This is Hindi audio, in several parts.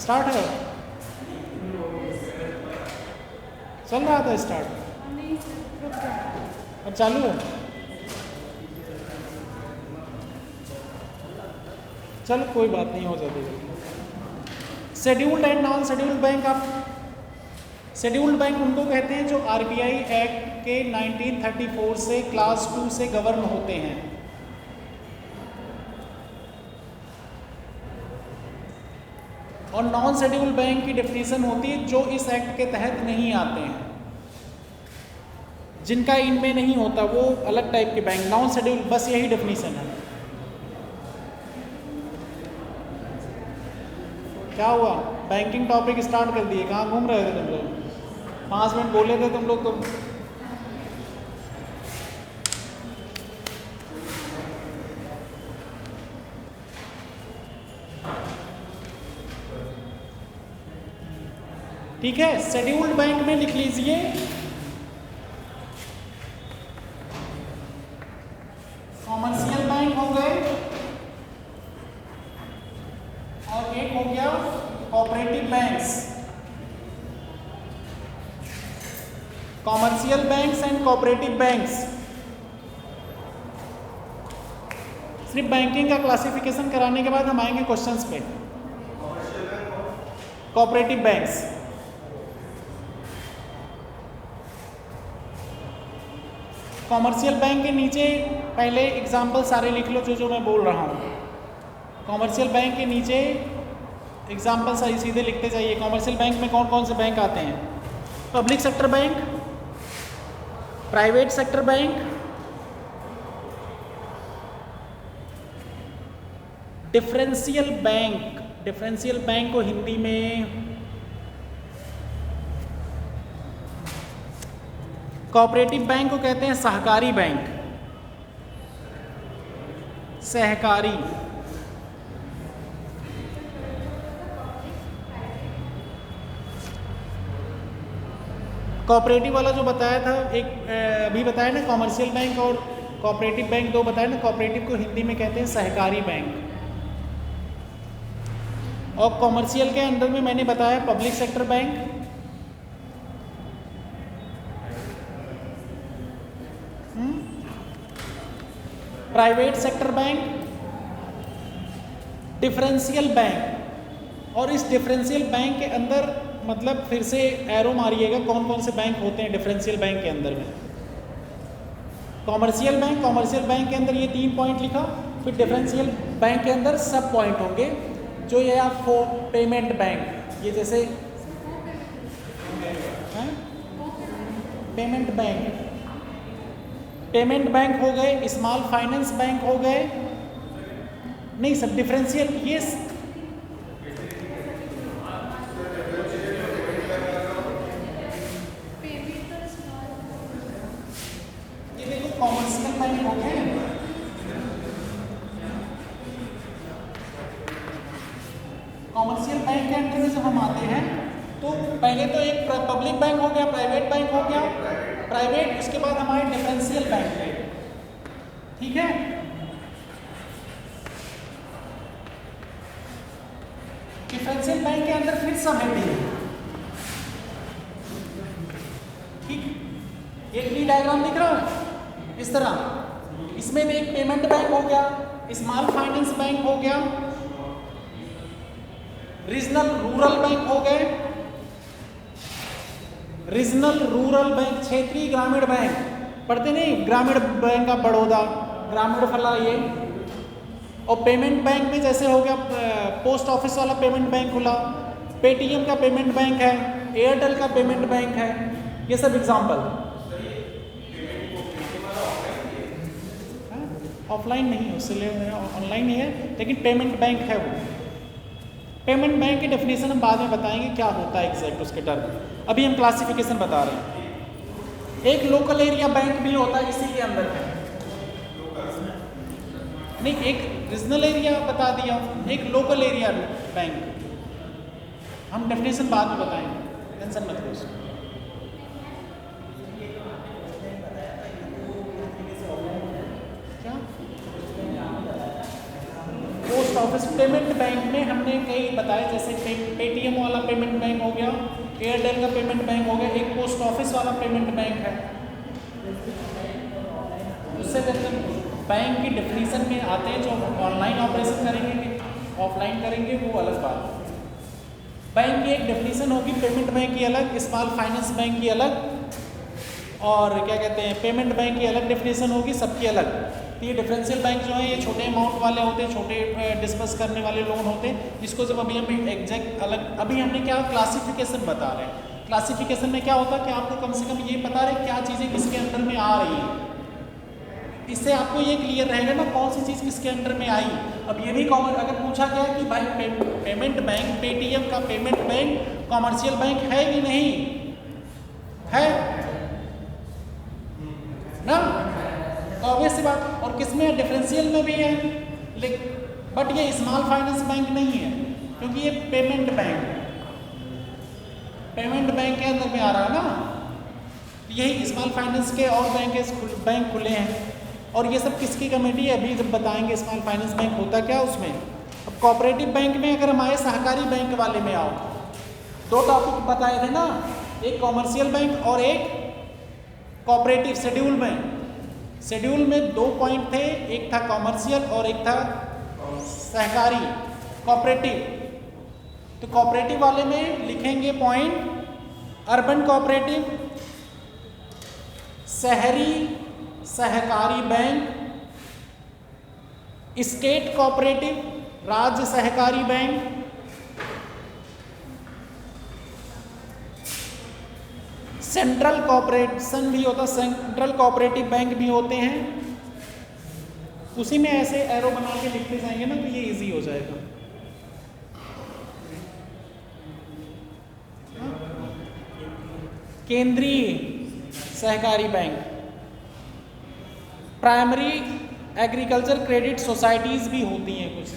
स्टार्ट है, चल रहा था स्टार्ट, अब चालू है। चलो कोई बात नहीं, हो जाएगी। Scheduled and non scheduled bank, आप शेड्यूल्ड बैंक उनको कहते हैं जो आरबीआई एक्ट के 1934 से क्लास 2 से गवर्न होते हैं। और नॉन शेड्यूल्ड बैंक की डेफिनेशन होती है जो इस एक्ट के तहत नहीं आते हैं, जिनका इनमें नहीं होता, वो अलग टाइप के बैंक, नॉन शेड्यूल्ड, बस यही डेफिनेशन है। क्या हुआ, बैंकिंग टॉपिक स्टार्ट कर दिए, कहाँ घूम रहे थे तुम लोग? 5 मिनट बोले थे तुम लोग तो। ठीक है, शेड्यूल्ड बैंक में लिख लीजिए कॉमर्शियल बैंक हो गए और एक हो गया cooperative banks, commercial banks and cooperative banks. सिर्फ बैंकिंग का क्लासिफिकेशन कराने के बाद हम आएंगे क्वेश्चंस पे। कोऑपरेटिव बैंक्स, कॉमर्शियल बैंक के नीचे पहले एग्जाम्पल सारे लिख लो जो जो मैं बोल रहा हूँ। कॉमर्शियल बैंक के नीचे एग्जाम्पल सही सीधे लिखते जाइए। कॉमर्शियल बैंक में कौन कौन से बैंक आते हैं? Public sector bank, private sector bank, differential bank. Differential bank को हिंदी में कोऑपरेटिव बैंक को कहते हैं सहकारी बैंक, सहकारी। कोऑपरेटिव वाला जो बताया था, एक अभी बताया ना, कॉमर्शियल बैंक और कोऑपरेटिव बैंक दो बताया ना। कोऑपरेटिव को हिंदी में कहते हैं सहकारी बैंक। और कॉमर्शियल के अंदर में मैंने बताया public sector bank, private sector bank, differential bank. और इस डिफरेंशियल बैंक के अंदर मतलब फिर से एरो मारिएगा कौन कौन से बैंक होते हैं डिफरेंशियल बैंक के अंदर में। कॉमर्शियल बैंक, कॉमर्शियल बैंक के अंदर ये 3 पॉइंट लिखा। फिर डिफरेंशियल बैंक के अंदर सब पॉइंट होंगे जो ये आप पेमेंट बैंक, ये जैसे पेमेंट बैंक, पेमेंट बैंक हो गए, स्मॉल फाइनेंस बैंक हो गए, नहीं सब डिफरेंशियल। ये देखो कॉमर्शियल बैंक हो गए। कॉमर्शियल बैंक के अंदर में जब हम आते हैं तो पहले तो एक पब्लिक बैंक हो गया, प्राइवेट बैंक हो गया, प्राइवेट, उसके बाद हमारे डिफरेंशियल बैंक है। ठीक है, डिफरेंशियल बैंक के अंदर फिर सब हेडिंग है। ठीक, एक भी डायग्राम दिख रहा है इस तरह। इसमें भी एक पेमेंट बैंक हो गया, स्मॉल फाइनेंस बैंक हो गया, रीजनल रूरल बैंक हो गए, रीजनल रूरल बैंक, क्षेत्रीय ग्रामीण बैंक पढ़ते नहीं, ग्रामीण बैंक ऑफ बड़ौदा, ग्रामीण फला ये। और पेमेंट बैंक में जैसे हो गया पोस्ट ऑफिस वाला पेमेंट बैंक खुला, पेटीएम का पेमेंट बैंक है, एयरटेल का पेमेंट बैंक है, ये सब एग्जाम्पल। ऑफलाइन नहीं है, उससे ऑनलाइन ही है, लेकिन पेमेंट बैंक है वो। पेमेंट बैंक की डेफिनेशन हम बाद में बताएंगे क्या होता है एग्जैक्ट उसके टर्म, अभी हम क्लासिफिकेशन बता रहे हैं। एक लोकल एरिया बैंक भी होता है इसी के अंदर में, नहीं एक रीजनल एरिया बता दिया, एक लोकल एरिया बैंक। हम डेफिनेशन बाद में बताएंगे, टेंशन मत लो। क्या पोस्ट ऑफिस पेमेंट बैंक में हमने कई बताए, जैसे पेटीएम पेमेंट बैंक हो गया, एयरटेल का पेमेंट बैंक हो गया, एक पोस्ट ऑफिस वाला पेमेंट बैंक है। उससे बैंक की डेफिनेशन में आते हैं, जो ऑनलाइन ऑपरेशन करेंगे ऑफलाइन करेंगे वो अलग बात है। बैंक की एक डेफिनेशन होगी, पेमेंट बैंक की अलग, स्मॉल फाइनेंस बैंक की अलग, और क्या कहते हैं पेमेंट बैंक की अलग डेफिनेशन होगी, सबकी अलग। तो ये डिफरेंशियल बैंक जो है ये छोटे अमाउंट वाले होते हैं, छोटे डिस्बर्स करने वाले लोन होते हैं, जिसको जब अभी हम एग्जैक्ट अलग, अभी हमने क्या क्लासिफिकेशन बता रहे हैं। क्लासिफिकेशन में क्या होता है कि आपको कम से कम ये पता रहे क्या चीज़ें किसके अंडर में आ रही हैं, इससे आपको ये क्लियर रहेगा ना कौन सी चीज़ किसके अंडर में आई। अब ये भी कॉमन अगर पूछा गया कि भाई पेमेंट बैंक, पेटीएम का पेमेंट बैंक कॉमर्शियल बैंक है कि नहीं है ना, तो ऑब्वियस सी बात। और किसमें डिफरेंशियल में भी है, बट ये स्मॉल फाइनेंस बैंक नहीं है क्योंकि ये पेमेंट बैंक के अंदर में आ रहा है ना। यही स्मॉल फाइनेंस के और बैंक खुले हैं, और ये सब किसकी कमेटी है अभी जब बताएंगे स्मॉल फाइनेंस बैंक होता क्या उसमें। अब कोऑपरेटिव बैंक में अगर हमारे सहकारी बैंक वाले में आओ, दो टॉपिक बताए थे ना, एक कॉमर्शियल बैंक और एक कोऑपरेटिव शेड्यूल में। शेड्यूल में 2 पॉइंट थे, एक था कॉमर्शियल और एक था सहकारी कोऑपरेटिव। तो कोऑपरेटिव वाले में लिखेंगे पॉइंट अर्बन कोऑपरेटिव, शहरी सहकारी बैंक, स्टेट कोऑपरेटिव राज्य सहकारी बैंक, सेंट्रल कॉर्पोरेशन भी होता, सेंट्रल कोऑपरेटिव बैंक भी होते हैं। उसी में ऐसे एरो बना के लिखते जाएंगे ना तो ये इजी हो जाएगा। केंद्रीय सहकारी bank, primary agriculture credit societies भी होती हैं कुछ,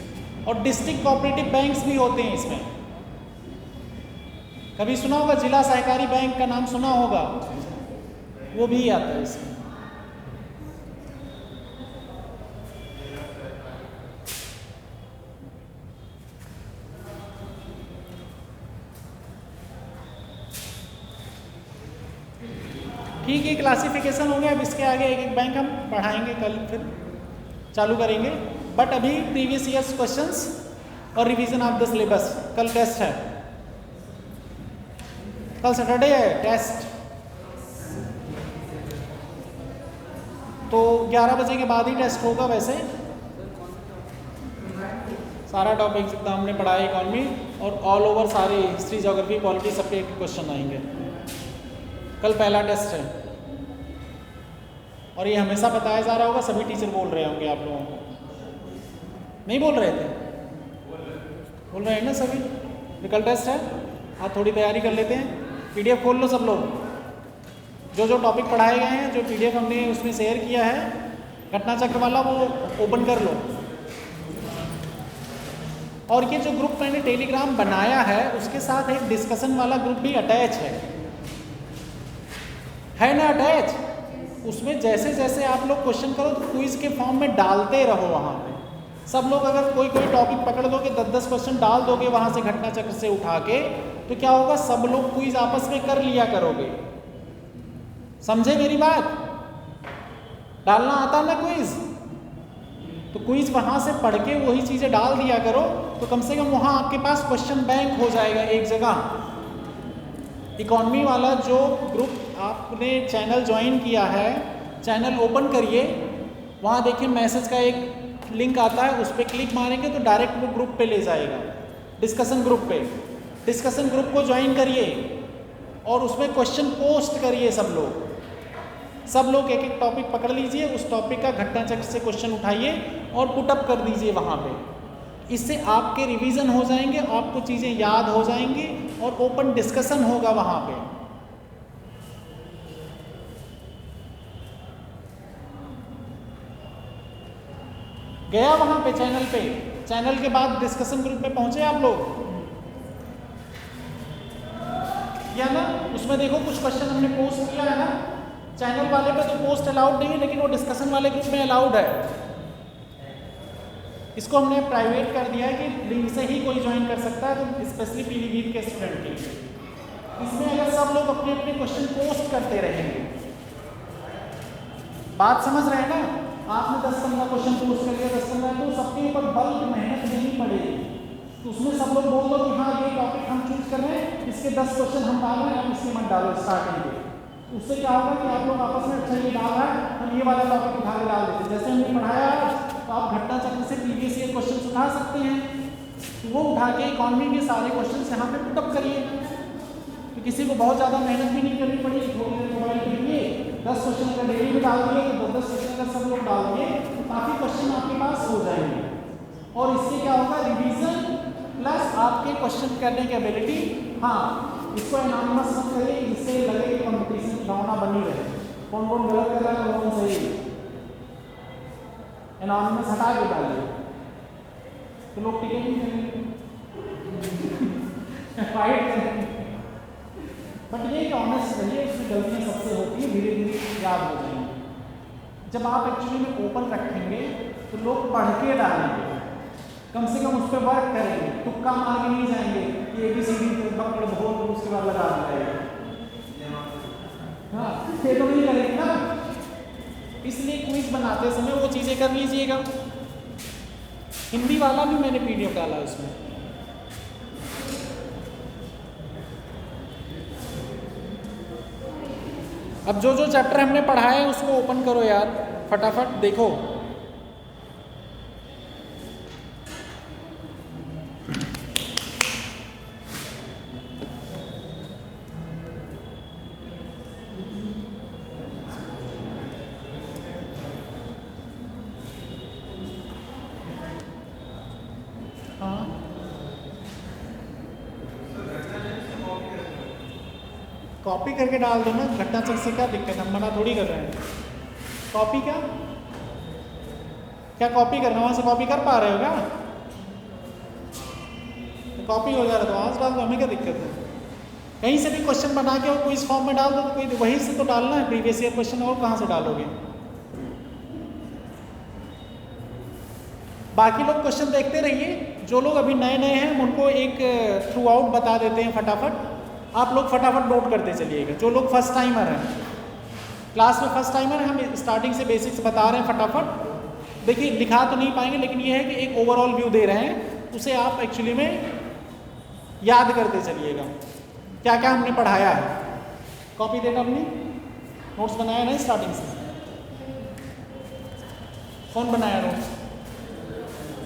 और डिस्ट्रिक्ट कोऑपरेटिव बैंक्स भी होते हैं इसमें। कभी सुना होगा जिला सहकारी बैंक का नाम सुना होगा, वो भी आता है इसमें। ठीक है, क्लासिफिकेशन हो गया। अब इसके आगे एक एक बैंक हम पढ़ाएंगे, कल फिर चालू करेंगे। बट अभी प्रीवियस ईयर्स क्वेश्चंस और रिवीजन ऑफ द सिलेबस। कल टेस्ट है, कल सैटरडे है टेस्ट, तो 11 बजे के बाद ही टेस्ट होगा। वैसे सारा टॉपिक जितना हमने पढ़ा है इकोनॉमी और ऑल ओवर सारे हिस्ट्री, ज्योग्राफी, पॉलिटी सबके क्वेश्चन आएंगे। कल पहला टेस्ट है और ये हमेशा बताया जा रहा होगा, सभी टीचर बोल रहे होंगे आप लोगों को। नहीं बोल रहे थे? बोल रहे हैं ना सभी। ये कल टेस्ट है, आप थोड़ी तैयारी कर लेते हैं। पीडीएफ खोल लो सब लोग, जो जो टॉपिक पढ़ाए गए हैं, जो पीडीएफ हमने उसमें शेयर किया है घटना चक्र वाला, वो ओपन कर लो। और ये जो ग्रुप मैंने टेलीग्राम बनाया है उसके साथ एक डिस्कशन वाला ग्रुप भी अटैच है ना अटैच। उसमें जैसे जैसे आप लोग क्वेश्चन करो तो क्विज के फॉर्म में डालते रहो। वहाँ पे सब लोग अगर कोई टॉपिक पकड़ दोगे, 10-10 क्वेश्चन डाल दोगे वहाँ से घटना चक्र से उठा के, तो क्या होगा, सब लोग क्विज आपस में कर लिया करोगे। समझे मेरी बात? डालना आता ना क्विज, तो क्विज वहाँ से पढ़ के वही चीज़ें डाल दिया करो, तो कम से कम वहाँ आपके पास क्वेश्चन बैंक हो जाएगा एक जगह। इकॉनमी वाला जो ग्रुप आपने चैनल ज्वाइन किया है, चैनल ओपन करिए, वहाँ देखिए मैसेज का एक लिंक आता है, उस पर क्लिक मारेंगे तो डायरेक्ट वो ग्रुप पे ले जाएगा, डिस्कशन ग्रुप पे। डिस्कशन ग्रुप को ज्वाइन करिए और उसमें क्वेश्चन पोस्ट करिए। सब लोग एक एक टॉपिक पकड़ लीजिए, उस टॉपिक का घटना चक्र से क्वेश्चन उठाइए और पुटअप कर दीजिए वहाँ पे। इससे आपके रिवीजन हो जाएंगे, आपको चीज़ें याद हो जाएंगी और ओपन डिस्कशन होगा वहाँ पे। गया वहाँ पे चैनल के बाद डिस्कशन ग्रुप में पहुँचे आप लोग या ना? उसमें देखो कुछ क्वेश्चन हमने पोस्ट किया है ना, चैनल वाले पे तो पोस्ट अलाउड नहीं है, लेकिन वो डिस्कशन वाले ग्रुप में अलाउड है। इसको हमने प्राइवेट कर दिया है कि लिंक से ही कोई ज्वाइन कर सकता है, तो स्पेशली पीलीभीत के स्टूडेंट के लिए। इसमें अगर सब लोग अपने अपने क्वेश्चन पोस्ट करते रहेंगे, बात समझ रहे हैं ना, आपने 10-15 क्वेश्चन पोस्ट कर दिया 10-15, तो सबके ऊपर बल्क मेहनत देनी पड़ेगी। तो उसमें सब लोग बोल दो कि हाँ ये टॉपिक हम चूज कर रहे हैं, इसके 10 क्वेश्चन हम डाल रहे हैं, आप इसके मत डालो स्टार्टिंग में। उससे क्या होगा कि आप लोग आपस में अच्छा ये डाल रहा है, हम ये वाला टॉपिक उठा के डाल देते हैं। जैसे हमने पढ़ाया तो आप घटना चक्र से प्रीवियस ईयर क्वेश्चन उठा सकते हैं, तो वो उठा के इकॉनमी के सारे क्वेश्चन यहाँ पे पुटअप करिए, तो किसी को बहुत ज़्यादा मेहनत भी नहीं करनी पड़ेगी। थोड़ी देर मोबाइल के लिए 10 क्वेश्चन अगर डेली में डाल दिए तो 10 क्वेश्चन अगर सब लोग डाल दिए तो काफ़ी क्वेश्चन आपके पास हो जाएंगे। और इससे क्या होगा, रिवीजन प्लस आपके क्वेश्चन करने की एबिलिटी। हाँ, इसको एनॉनिमस मत करिए, इससे लगे कि कंपटीशन की भावना बनी रहे, कौन कौन गलत कर रहा है कौन कौन सही। एनॉनिमस हटा के डालिए तो लोग टिके नहीं करेंगे, फाइट करेंगे। बट ये कि ऑनेस्ट रहिए, उसमें गलतियाँ सबसे होती है, धीरे धीरे याद हो जाएंगी। जब आप एक्चुअली में ओपन रखेंगे तो लोग पढ़ के डालेंगे, कम से कम उस पर वर्क करेंगे, तुक्का मार के नहीं जाएंगे कि ABCD पकड़ बहुत उसके बाद लगा दिया। हाँ, ये तो नहीं करेंगे ना, इसलिए क्विज बनाते समय वो चीज़ें कर लीजिएगा। हिंदी वाला भी मैंने PDF डाला उसमें। अब जो जो चैप्टर हमने पढ़ा है उसको ओपन करो यार, फटाफट देखो। कॉपी करके डाल दो ना, घटना चक्र से क्या दिक्कत है, हम मना थोड़ी कर रहे हैं। कॉपी क्या कॉपी करना, वहाँ से कॉपी कर पा रहे हो क्या? तो कॉपी हो जा रहा है तो वहाँ से डाल दो, हमें क्या दिक्कत है। कहीं से भी क्वेश्चन बना के वो क्विज फॉर्म में डाल दो, तो कोई वहीं से तो डालना है प्रीवियस ईयर क्वेश्चन, और कहाँ से डालोगे। बाकी लोग क्वेश्चन देखते रहिए, जो लोग अभी नए नए हैं उनको एक थ्रू आउट बता देते हैं फटाफट, आप लोग फटाफट नोट करते चलिएगा। जो लोग फर्स्ट टाइमर हैं, क्लास में फर्स्ट टाइमर हैं, हम स्टार्टिंग से बेसिक्स बता रहे हैं फटाफट। देखिए लिखा तो नहीं पाएंगे, लेकिन ये है कि एक ओवरऑल व्यू दे रहे हैं, उसे आप एक्चुअली में याद करते चलिएगा क्या क्या हमने पढ़ाया है। कॉपी देना, अपनी नोट्स बनाया नहीं स्टार्टिंग से? कौन बनाया नोट्स?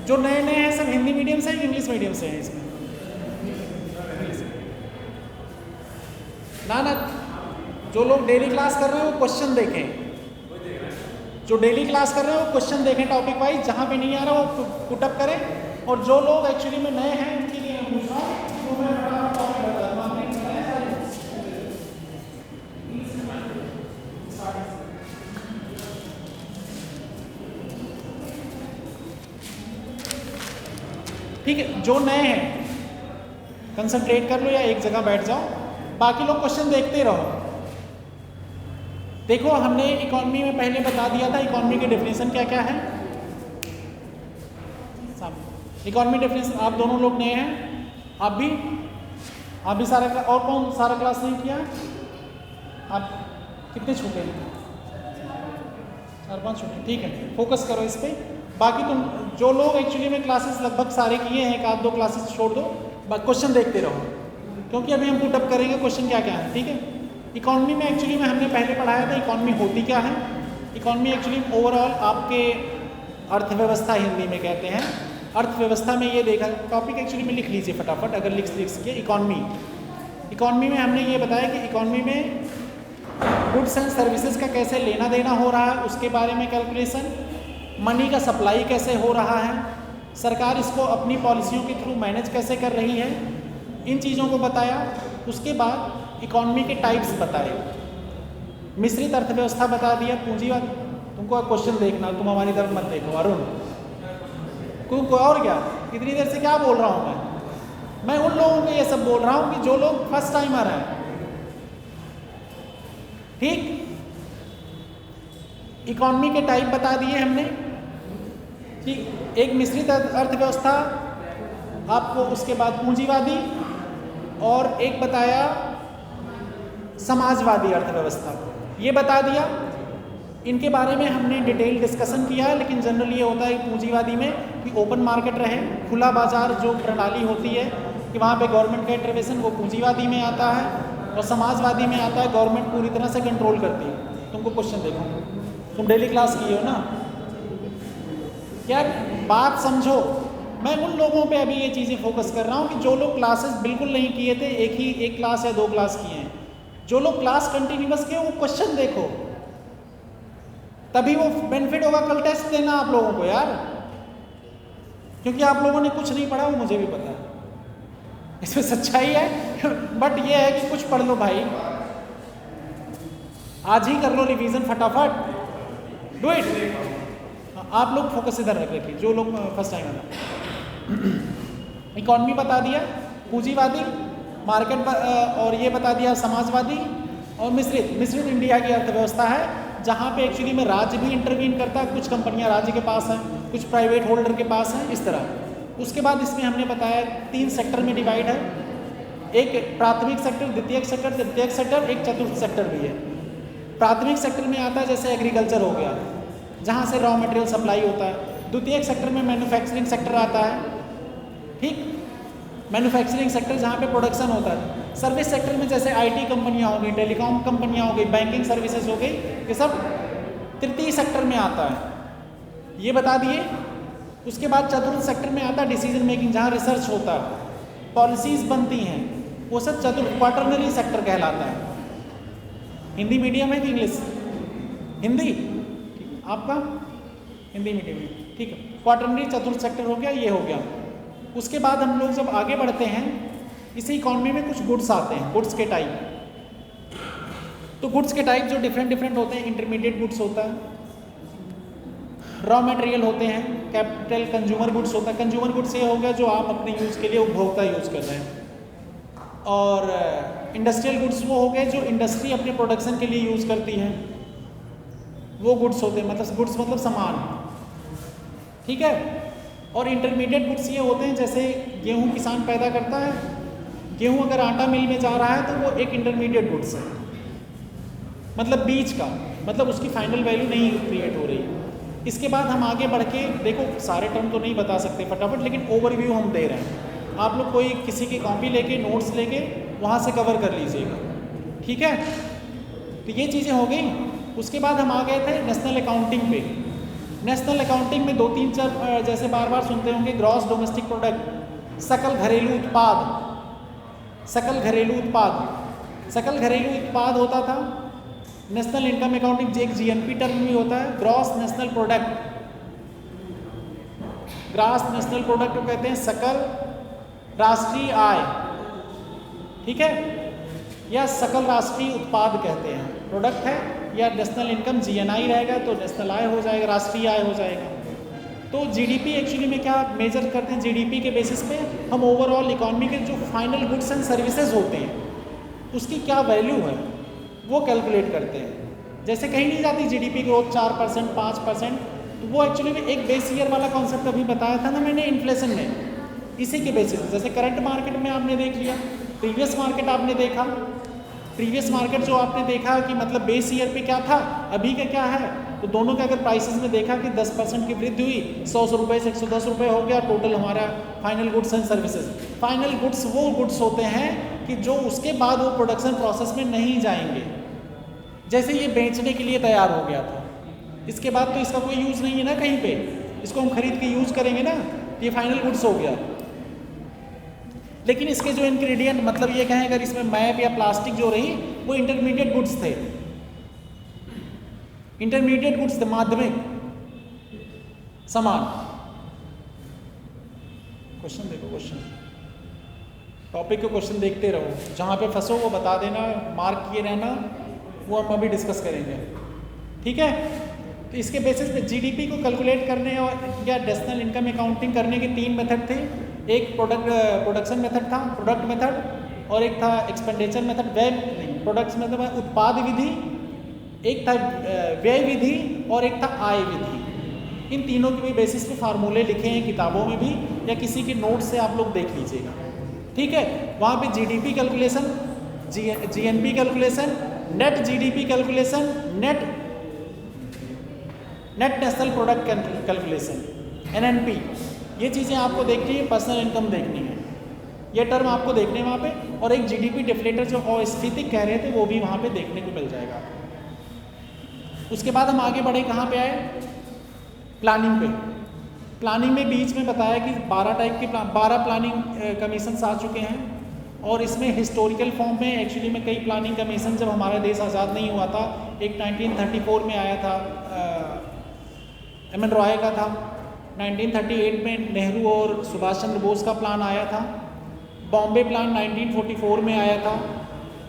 जो नए नए हैं सब हिंदी मीडियम से इंग्लिश मीडियम से हैं इसमें? ना, जो लोग डेली क्लास कर रहे हैं वो क्वेश्चन देखें, जो डेली क्लास कर रहे हैं वो क्वेश्चन देखें टॉपिक वाइज, जहाँ पे नहीं आ रहा वो पुटअप करें। और जो लोग एक्चुअली में नए हैं उनके लिए मैं पूछ रहा हूँ, तो मैं फटाफट टॉपिक बताता हूँ। ठीक है, जो नए हैं कंसंट्रेट कर लो या एक जगह बैठ जाओ, बाकी लोग क्वेश्चन देखते रहो। देखो हमने इकोनॉमी में पहले बता दिया था इकोनॉमी की डेफिनेशन क्या क्या है। इकोनॉमी डेफिनेशन आप दोनों लोग नए हैं, आप भी सारा, और कौन सारा क्लास नहीं किया? आप कितने छूटे हैं? 4-5 छूटे, ठीक है, फोकस करो इस पर। बाकी तुम जो लोग एक्चुअली में क्लासेस लगभग सारे किए हैं, 1-2 क्लासेस छोड़ दो, क्वेश्चन देखते रहो, क्योंकि अभी हम पुटअप करेंगे क्वेश्चन क्या क्या है। ठीक है, इकोनॉमी में एक्चुअली में हमने पहले पढ़ाया था इकोनॉमी होती क्या है। इकोनॉमी एक्चुअली ओवरऑल आपके अर्थव्यवस्था हिंदी में कहते हैं। अर्थव्यवस्था में ये देखा, टॉपिक एक्चुअली में लिख लीजिए फटाफट, अगर लिख सके इकोनॉमी में हमने ये बताया कि इकोनॉमी में गुड्स एंड सर्विसेज का कैसे लेना देना हो रहा है, उसके बारे में कैलकुलेशन, मनी का सप्लाई कैसे हो रहा है, सरकार इसको अपनी पॉलिसियों के थ्रू मैनेज कैसे कर रही है, इन चीज़ों को बताया। उसके बाद इकोनॉमी के टाइप्स बताए, मिश्रित अर्थव्यवस्था बता दिया, पूंजीवाद। तुमको क्वेश्चन देखना, तुम हमारी तरफ मत देखो अरुण, तुमको और क्या, इतनी देर से क्या बोल रहा हूँ मैं उन लोगों को ये सब बोल रहा हूँ कि जो लोग फर्स्ट टाइमर हैं। ठीक, इकोनॉमी के टाइप बता दिए हमने, कि एक मिश्रित अर्थव्यवस्था, आपको उसके बाद पूंजीवादी, और एक बताया समाजवादी अर्थव्यवस्था, ये बता दिया। इनके बारे में हमने डिटेल डिस्कशन किया है, लेकिन जनरली ये होता है पूंजीवादी में कि ओपन मार्केट रहे, खुला बाजार जो प्रणाली होती है कि वहाँ पे गवर्नमेंट का इंटरवेंशन, वो पूंजीवादी में आता है। और समाजवादी में आता है गवर्नमेंट पूरी तरह से कंट्रोल करती है। तुमको क्वेश्चन देखो, तुम डेली क्लास किए हो ना, क्या बात समझो। मैं उन लोगों पे अभी ये चीज़ें फोकस कर रहा हूँ कि जो लोग क्लासेस बिल्कुल नहीं किए थे, एक क्लास या 2 क्लास किए हैं। जो लोग क्लास कंटिन्यूअस किए वो क्वेश्चन देखो, तभी वो बेनिफिट होगा कल टेस्ट देना आप लोगों को यार, क्योंकि आप लोगों ने कुछ नहीं पढ़ा, वो मुझे भी पता है, इसमें सच्चाई है। बट ये है कि कुछ पढ़ लो भाई, आज ही कर लो रिवीजन फटाफट, डू इट। आप लोग फोकस इधर रख रखिए, जो लोग फर्स्ट टाइम आना। इकॉनमी बता दिया, पूंजीवादी, मार्केट, और ये बता दिया समाजवादी, और मिश्रित इंडिया की अर्थव्यवस्था है, जहाँ पे एक्चुअली में राज्य भी इंटरवीन करता है, कुछ कंपनियां राज्य के पास हैं, कुछ प्राइवेट होल्डर के पास हैं, इस तरह। उसके बाद इसमें हमने बताया 3 सेक्टर में डिवाइड है, एक प्राथमिक सेक्टर, द्वितीयक सेक्टर, तृतीयक सेक्टर, एक चतुर्थ सेक्टर भी है। प्राथमिक सेक्टर में आता है जैसे एग्रीकल्चर हो गया, जहाँ से रॉ मटेरियल सप्लाई होता है। द्वितीयक सेक्टर में मैन्युफैक्चरिंग सेक्टर आता है, ठीक, मैन्युफैक्चरिंग सेक्टर जहाँ पे प्रोडक्शन होता है। सर्विस सेक्टर में जैसे आईटी कंपनियाँ हो गई, टेलीकॉम कंपनियाँ हो गई, बैंकिंग सर्विसेज हो गई, ये सब तृतीय सेक्टर में आता है, ये बता दिए। उसके बाद चतुर्थ सेक्टर में आता है डिसीजन मेकिंग, जहाँ रिसर्च होता है, पॉलिसीज बनती हैं, वो सब चतुर्थ क्वार्टरनरी सेक्टर कहलाता है। हिंदी मीडियम है कि इंग्लिश? हिंदी, आपका हिंदी मीडियम है, ठीक है। क्वार्टरनरी चतुर्थ सेक्टर हो गया, ये हो गया। उसके बाद हम लोग जब आगे बढ़ते हैं, इसी इकॉनमी में कुछ गुड्स आते हैं, गुड्स के टाइप। तो गुड्स के टाइप जो डिफरेंट होते हैं, इंटरमीडिएट गुड्स होता है, रॉ मटेरियल होते हैं, कैपिटल कंज्यूमर गुड्स होता है। कंज्यूमर गुड्स ये हो गया जो आप अपने यूज़ के लिए उपभोक्ता यूज़ कर रहे हैं, और इंडस्ट्रियल गुड्स वो हो गए जो इंडस्ट्री अपने प्रोडक्शन के लिए यूज़ करती है, वो गुड्स होते हैं, मतलब गुड्स मतलब सामान, ठीक है। और इंटरमीडिएट गुड्स ये होते हैं जैसे गेहूं किसान पैदा करता है, गेहूं अगर आटा मिल में जा रहा है तो वो एक इंटरमीडिएट गुड्स है, मतलब बीज का, मतलब उसकी फाइनल वैल्यू नहीं क्रिएट हो रही। इसके बाद हम आगे बढ़ के देखो, सारे टर्म तो नहीं बता सकते फटाफट, लेकिन ओवरव्यू हम दे रहे हैं। आप लोग कोई किसी की कॉपी लेके, नोट्स लेके वहाँ से कवर कर लीजिएगा, ठीक है। तो ये चीज़ें हो गई। उसके बाद हम आ गए थे नेशनल अकाउंटिंग पे। नेशनल अकाउंटिंग में 2-3 जैसे बार बार सुनते होंगे, ग्रॉस डोमेस्टिक प्रोडक्ट, सकल घरेलू उत्पाद, सकल घरेलू उत्पाद, सकल घरेलू उत्पाद होता था। नेशनल इनकम अकाउंटिंग एक जीएनपी टर्म भी होता है, gross national product, gross national product को कहते हैं सकल राष्ट्रीय आय, ठीक है, या सकल राष्ट्रीय उत्पाद कहते हैं। प्रोडक्ट है या नेशनल इनकम जीएनआई रहेगा तो नेशनल आय हो जाएगा, राष्ट्रीय आय हो जाएगा। तो जीडीपी एक्चुअली में क्या मेजर करते हैं, जीडीपी के बेसिस पे हम ओवरऑल इकोनॉमी के जो फाइनल गुड्स एंड सर्विसेज होते हैं उसकी क्या वैल्यू है वो कैलकुलेट करते हैं। जैसे कहीं नहीं जाती जीडीपी ग्रोथ 4%, 5%, तो वो एक्चुअली में एक बेस ईयर वाला कॉन्सेप्ट अभी बताया था ना मैंने इन्फ्लेशन में, इसी के बेसिस। जैसे करंट मार्केट में आपने देख लिया, प्रीवियस मार्केट आपने देखा, प्रीवियस मार्केट जो आपने देखा कि मतलब बेस ईयर पे क्या था, अभी का क्या है, तो दोनों के अगर प्राइसेस में देखा कि 10% की वृद्धि हुई, 100 रुपये से 110 रुपये हो गया टोटल हमारा final goods and services. Final goods वो गुड्स होते हैं कि जो उसके बाद वो प्रोडक्शन प्रोसेस में नहीं जाएंगे, जैसे ये बेचने के लिए तैयार हो गया था, इसके बाद तो इसका कोई यूज़ नहीं है ना कहीं पे, इसको हम खरीद के यूज़ करेंगे ना, ये फाइनल गुड्स हो गया। लेकिन इसके जो इंग्रेडिएंट, मतलब ये कहें अगर इसमें मैप या प्लास्टिक जो रही वो इंटरमीडिएट गुड्स थे, इंटरमीडिएट गुड्स थे, माध्यमिक सामान। क्वेश्चन देखो, क्वेश्चन टॉपिक के क्वेश्चन देखते रहो, जहाँ पे फंसो वो बता देना, मार्क किए रहना, वो हम अभी डिस्कस करेंगे, ठीक है। तो इसके बेसिस पे जीडीपी को कैलकुलेट करने और या नेशनल इनकम अकाउंटिंग करने के 3 मेथड थे। एक प्रोडक्शन मेथड था, प्रोडक्ट मेथड, और एक था एक्सपेंडिचर मेथड, व्यय नहीं, प्रोडक्ट्स मतलब उत्पाद विधि, एक था व्यय विधि और एक था आय विधि। इन तीनों के भी बेसिस पे फार्मूले लिखे हैं किताबों में भी, या किसी के नोट से आप लोग देख लीजिएगा, ठीक है। वहाँ पे GDP calculation, GNP calculation, net GDP calculation, net national product calculation, NNP, ये चीज़ें आपको देखनी है, पर्सनल इनकम देखनी है, ये टर्म आपको देखने हैं वहाँ पे। और एक जीडीपी डिफ्लेटर जो अस्फीतिक कह रहे थे वो भी वहाँ पे देखने को मिल जाएगा। उसके बाद हम आगे बढ़े, कहाँ पे आए, प्लानिंग पे। प्लानिंग में बीच में बताया कि 12 टाइप के 12 प्लानिंग कमीशंस आ चुके हैं, और इसमें हिस्टोरिकल फॉर्म में एक्चुअली में कई प्लानिंग कमीशन जब हमारा देश आज़ाद नहीं हुआ था, एक 1934 में आया था, एम एन रॉय का था, 1938 में नेहरू और सुभाष चंद्र बोस का प्लान आया था, बॉम्बे प्लान 1944 में आया था,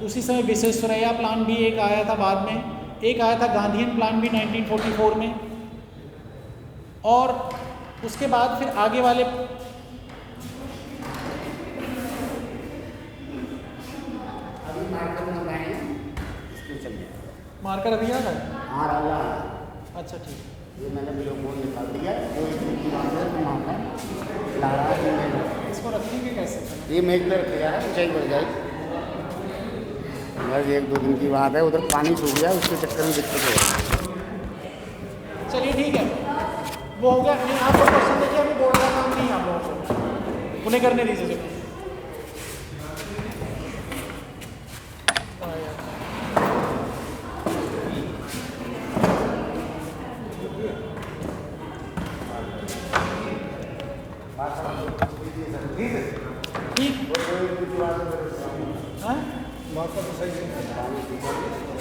उसी समय विश्वेश्वरैया प्लान भी एक आया था बाद में, एक आया था गांधीयन प्लान भी 1944 में, और उसके बाद फिर आगे वाले मार्कर अभी आ गया। अच्छा ठीक है, ये मैंने वीडियो फोन निकाल दिया, जो एक बात है वहाँ पर ला रहा है। इसको रखेंगे कैसे? ये मेज पर रख दिया है, ऊंचाई बढ़ जाएगी। बस 1-2 दिन की बात है, उधर पानी सूख गया, उसके चक्कर में दिक्कत हो रही है। चलिए ठीक है, वो हो गया। नहीं, आप लोग क्वेश्चन देखिए, अभी बोर्ड का काम नहीं है आप लोगों को, उन्हें करने दीजिए।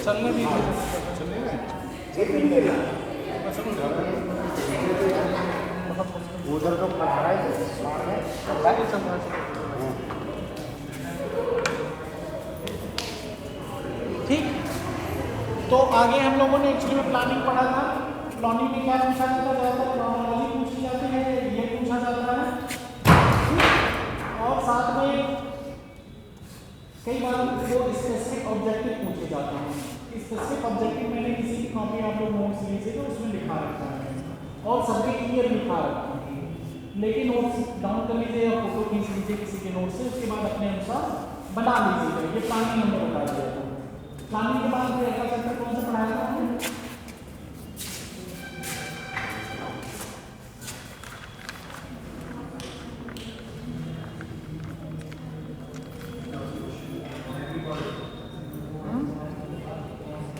चलने उधर तो ठीक। तो आगे हम लोगों ने एक्चुअली में प्लानिंग पढ़ा था। प्लानिंग में क्या पूछा जाता है, क्रॉनोलॉजी पूछी जाती है, ये पूछा जाता है, और साथ में कई बार वो स्पेसिफिक ऑब्जेक्टिव पूछे जाते हैं। स्पेसिफिक ऑब्जेक्टिव मैंने किसी की कॉपी आप लोग नोट्स लीजिए तो उसमें लिखा रखा है, और सब्जेक्ट क्लियर लिखा रखा है, लेकिन नोट्स डाउन कर लीजिए या फोटो खींच लीजिए किसी के नोट से, उसके बाद अपने अनुसार बना लीजिएगा। ये प्लानिंग हमने बता दिया था। प्लानिंग के बाद फिर अगला चैप्टर कौन सा पढ़ाया था हमने?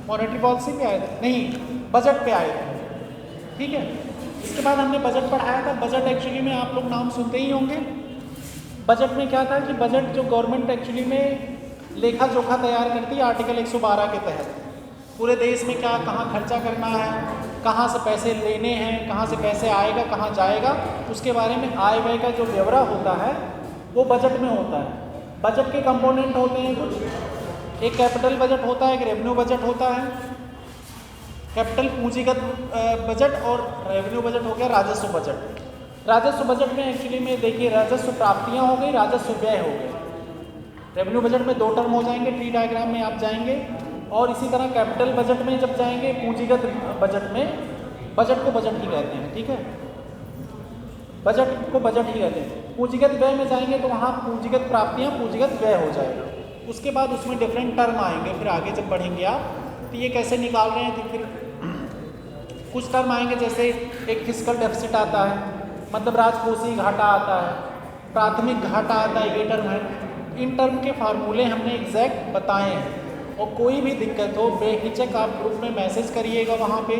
मॉनेटरी पॉलिसी पे आए थे, नहीं बजट पे आए थे, ठीक है। इसके बाद हमने बजट पढ़ाया था। बजट एक्चुअली में आप लोग नाम सुनते ही होंगे। बजट में क्या था कि बजट जो गवर्नमेंट एक्चुअली में लेखा जोखा तैयार करती है आर्टिकल 112 के तहत, पूरे देश में क्या कहाँ खर्चा करना है, कहाँ से पैसे लेने हैं, कहाँ से पैसे आएगा, कहाँ जाएगा, उसके बारे में आय व्यय का जो ब्यौरा होता है वो बजट में होता है। बजट के कंपोनेंट होते हैं कुछ, एक कैपिटल बजट होता है, एक रेवेन्यू बजट होता है। कैपिटल पूंजीगत बजट और रेवेन्यू बजट हो गया राजस्व बजट। राजस्व बजट में एक्चुअली में देखिए राजस्व प्राप्तियां हो गई, राजस्व व्यय हो गए। रेवेन्यू बजट में 2 टर्म हो जाएंगे, ट्री डायग्राम में आप जाएंगे, और इसी तरह कैपिटल बजट में जब जाएंगे, पूंजीगत बजट में, बजट को बजट ही कहते हैं, ठीक है, बजट को बजट ही कहते हैं। पूंजीगत व्यय में जाएंगे तो वहाँ पूंजीगत प्राप्तियाँ पूंजीगत व्यय हो जाएगा। उसके बाद उसमें डिफरेंट टर्म आएंगे, फिर आगे जब बढ़ेंगे आप तो ये कैसे निकाल रहे हैं, तो फिर कुछ टर्म आएंगे, जैसे एक फिस्कल डेफिसिट आता है, मतलब राजकोषीय घाटा आता है, प्राथमिक घाटा आता है, ये टर्म है। इन टर्म के फार्मूले हमने एग्जैक्ट बताए हैं, और कोई भी दिक्कत हो बेहिचक आप ग्रुप में मैसेज करिएगा। वहाँ पे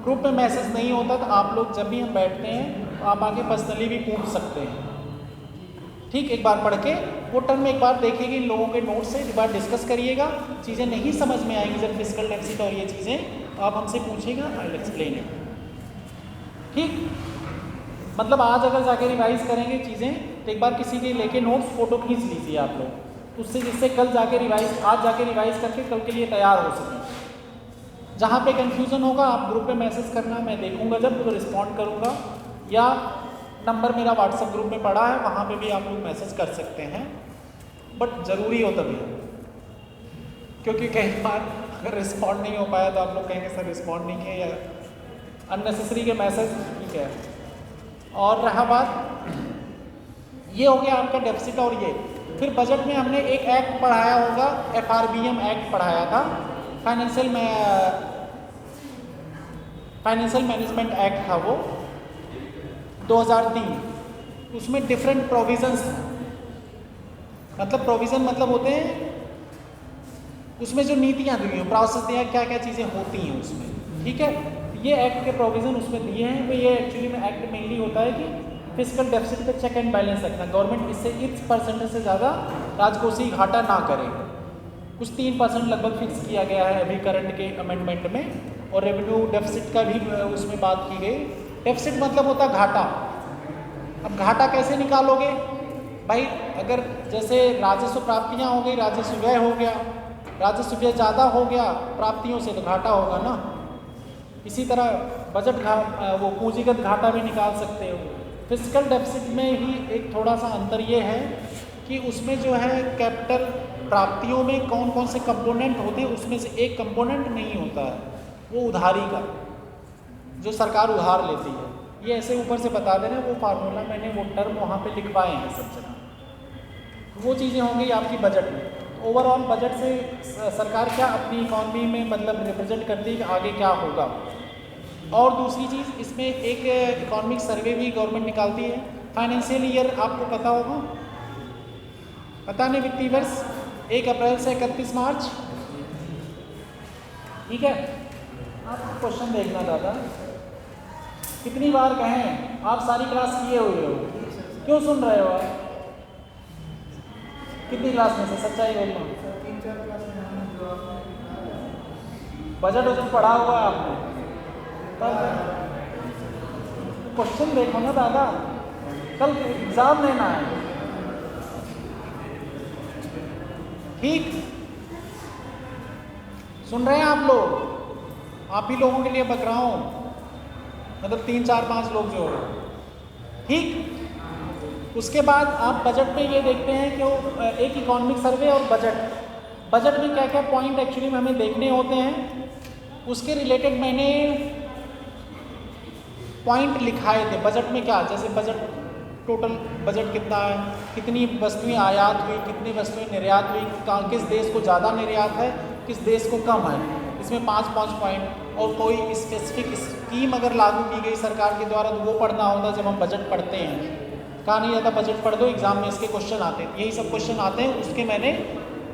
ग्रुप में मैसेज नहीं होता तो आप लोग जब भी हम बैठते हैं तो आप आके पर्सनली भी पूछ सकते हैं, ठीक। एक बार पढ़ के वो टर्म एक बार देखिएगा, इन लोगों के नोट से एक बार डिस्कस करिएगा। चीज़ें नहीं समझ में आएंगी जब फिस्कल डेफिसिट और ये चीज़ें आप हमसे पूछेगा, आई विल एक्सप्लेन इट, ठीक। मतलब आज अगर जाके रिवाइज करेंगे चीज़ें तो एक बार किसी के लेके नोट्स फोटो खींच लीजिए आप लोग, उससे जिससे कल जाके रिवाइज, आज जाके रिवाइज करके कल के लिए तैयार हो सकें। जहाँ पे कंफ्यूजन होगा आप ग्रुप पे मैसेज करना, मैं देखूंगा जब तो रिस्पॉन्ड करूँगा, या नंबर मेरा व्हाट्सएप ग्रुप में पड़ा है, वहाँ पे भी आप लोग मैसेज कर सकते हैं, बट ज़रूरी हो तभी, क्योंकि कई बार अगर रिस्पॉन्ड नहीं हो पाया तो आप लोग कहेंगे सर रिस्पॉन्ड नहीं किया, या अननेसेसरी के मैसेज ठीक है। और रहा बात, ये हो गया आपका डेफिसिट। और ये फिर बजट में हमने एक एक्ट पढ़ाया होगा, FRBM एक्ट पढ़ाया था, फाइनेंशियल मैनेजमेंट एक्ट था वो 2003। उसमें डिफरेंट प्रोविजंस हैं, मतलब प्रोविज़न मतलब होते हैं उसमें जो नीतियाँ दी हैं, प्रोसेस दिया, क्या क्या चीज़ें होती हैं उसमें, ठीक है। ये एक्ट के प्रोविज़न उसमें दिए हैं। वो ये एक्चुअली में एक्ट मेनली होता है कि फिजिकल डेफिसिट पे चेक एंड बैलेंस रखना, गवर्नमेंट इससे इस परसेंटेज से ज़्यादा राजकोषीय घाटा ना करे। कुछ 3% लगभग फिक्स किया गया है अभी करंट के अमेंडमेंट में। और रेवेन्यू डेफिसिट का भी उसमें बात की गई। डेफिसिट मतलब होता है घाटा। अब घाटा कैसे निकालोगे भाई? अगर जैसे राजस्व प्राप्तियाँ हो गई, राजस्व व्यय हो गया, राजस्व व्यय ज़्यादा हो गया प्राप्तियों से तो घाटा होगा ना। इसी तरह बजट वो पूंजीगत घाटा भी निकाल सकते हो। फिजिकल डेफिसिट में ही एक थोड़ा सा अंतर ये है कि उसमें जो है कैपिटल प्राप्तियों में कौन कौन से कंपोनेंट होते हैं, उसमें से एक कंपोनेंट नहीं होता है वो उधारी का, जो सरकार उधार लेती है। ये ऐसे ऊपर से बता देना, वो फार्मूला मैंने वो टर्म वहाँ पे लिखवाए हैं सब जगह। वो चीज़ें होंगी आपकी बजट में। ओवरऑल बजट से सरकार क्या अपनी इकॉनमी में मतलब रिप्रेजेंट करती है कि आगे क्या होगा। और दूसरी चीज़, इसमें एक इकोनॉमिक सर्वे भी गवर्नमेंट निकालती है। फाइनेंशियल ईयर आपको पता होगा, पता नहीं, वित्तीय वर्ष 1 अप्रैल से 31 मार्च, ठीक है। आप क्वेश्चन देखना दादा, कितनी बार कहें, आप सारी क्लास किए हुए हो, क्यों सुन रहे हो आप? कितनी क्लास में से सच्चाई बोलना? बजट वजट पढ़ा हुआ है आपने? क्वेश्चन देखो ना दादा, कल एग्जाम लेना है, ठीक? सुन रहे हैं आप लोग? आप ही लोगों के लिए बक रहा हूँ, मतलब 3 4 5 लोग जो हो, ठीक। उसके बाद आप बजट में ये देखते हैं कि वो एक इकोनॉमिक सर्वे और बजट में क्या क्या पॉइंट एक्चुअली में हमें देखने होते हैं, उसके रिलेटेड मैंने पॉइंट लिखाए थे। बजट में क्या, जैसे बजट टोटल बजट कितना है, कितनी वस्तुएं आयात हुई, कितनी वस्तुएं निर्यात हुई, किस देश को ज़्यादा निर्यात है, किस देश को कम है, इसमें 5 पॉइंट। और कोई स्पेसिफिक स्कीम अगर लागू की गई सरकार के द्वारा तो वो पढ़ना होता है जब हम बजट पढ़ते हैं। कहा नहीं जाता बजट पढ़ दो, एग्जाम में इसके क्वेश्चन आते हैं, यही सब क्वेश्चन आते हैं। उसके मैंने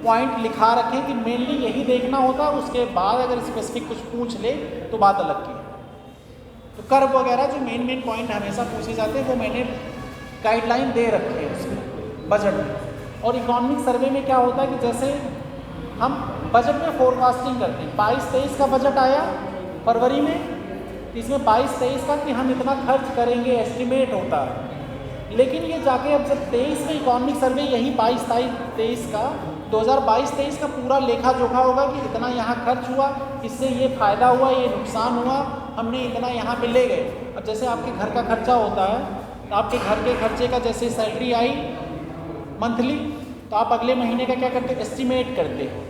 पॉइंट लिखा रखे कि मेनली यही देखना होता है। उसके बाद अगर स्पेसिफिक कुछ पूछ ले तो बात अलग की। तो कर्व वगैरह जो मेन पॉइंट हमेशा पूछे जाते हैं वो मैंने गाइडलाइन दे रखे हैं उसमें बजट में। और इकोनॉमिक सर्वे में क्या होता है कि जैसे हम बजट में फोरकास्टिंग करते हैं, 22-23 का बजट आया फरवरी में, इसमें 22-23 का कि हम इतना खर्च करेंगे एस्टिमेट होता है। लेकिन ये जाके अब जब 23 में इकोनॉमिक सर्वे यही 22-23 का 2022-23 का पूरा लेखा जोखा होगा कि इतना यहाँ खर्च हुआ, इससे ये फ़ायदा हुआ, ये नुकसान हुआ, हमने इतना यहाँ पे ले गए। अब जैसे आपके घर का खर्चा होता है, तो आपके घर के खर्चे का जैसे सैलरी आई मंथली, तो आप अगले महीने का क्या करते, एस्टिमेट करते हो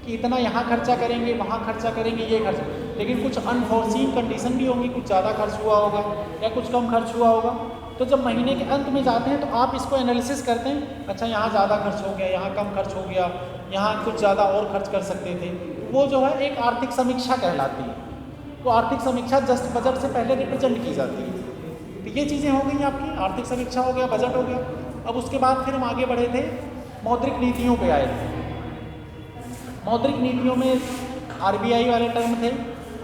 कि इतना यहाँ खर्चा करेंगे, वहाँ खर्चा करेंगे, ये खर्च। लेकिन कुछ अनफोर्सीन कंडीशन भी होंगी, कुछ ज़्यादा खर्च हुआ होगा या कुछ कम खर्च हुआ होगा। तो जब महीने के अंत में जाते हैं तो आप इसको एनालिसिस करते हैं, अच्छा यहाँ ज़्यादा खर्च हो गया, यहाँ कम खर्च हो गया, यहाँ कुछ ज़्यादा और खर्च कर सकते थे। वो जो है एक आर्थिक समीक्षा कहलाती है। तो आर्थिक समीक्षा जस्ट बजट से पहले रिप्रेजेंट की जाती है। तो ये चीज़ें हो गई आपकी, आर्थिक समीक्षा हो गया, बजट हो गया। अब उसके बाद फिर हम आगे बढ़े थे, मौद्रिक नीतियों पे आए थे। मौद्रिक नीतियों में RBI वाले टर्म थे।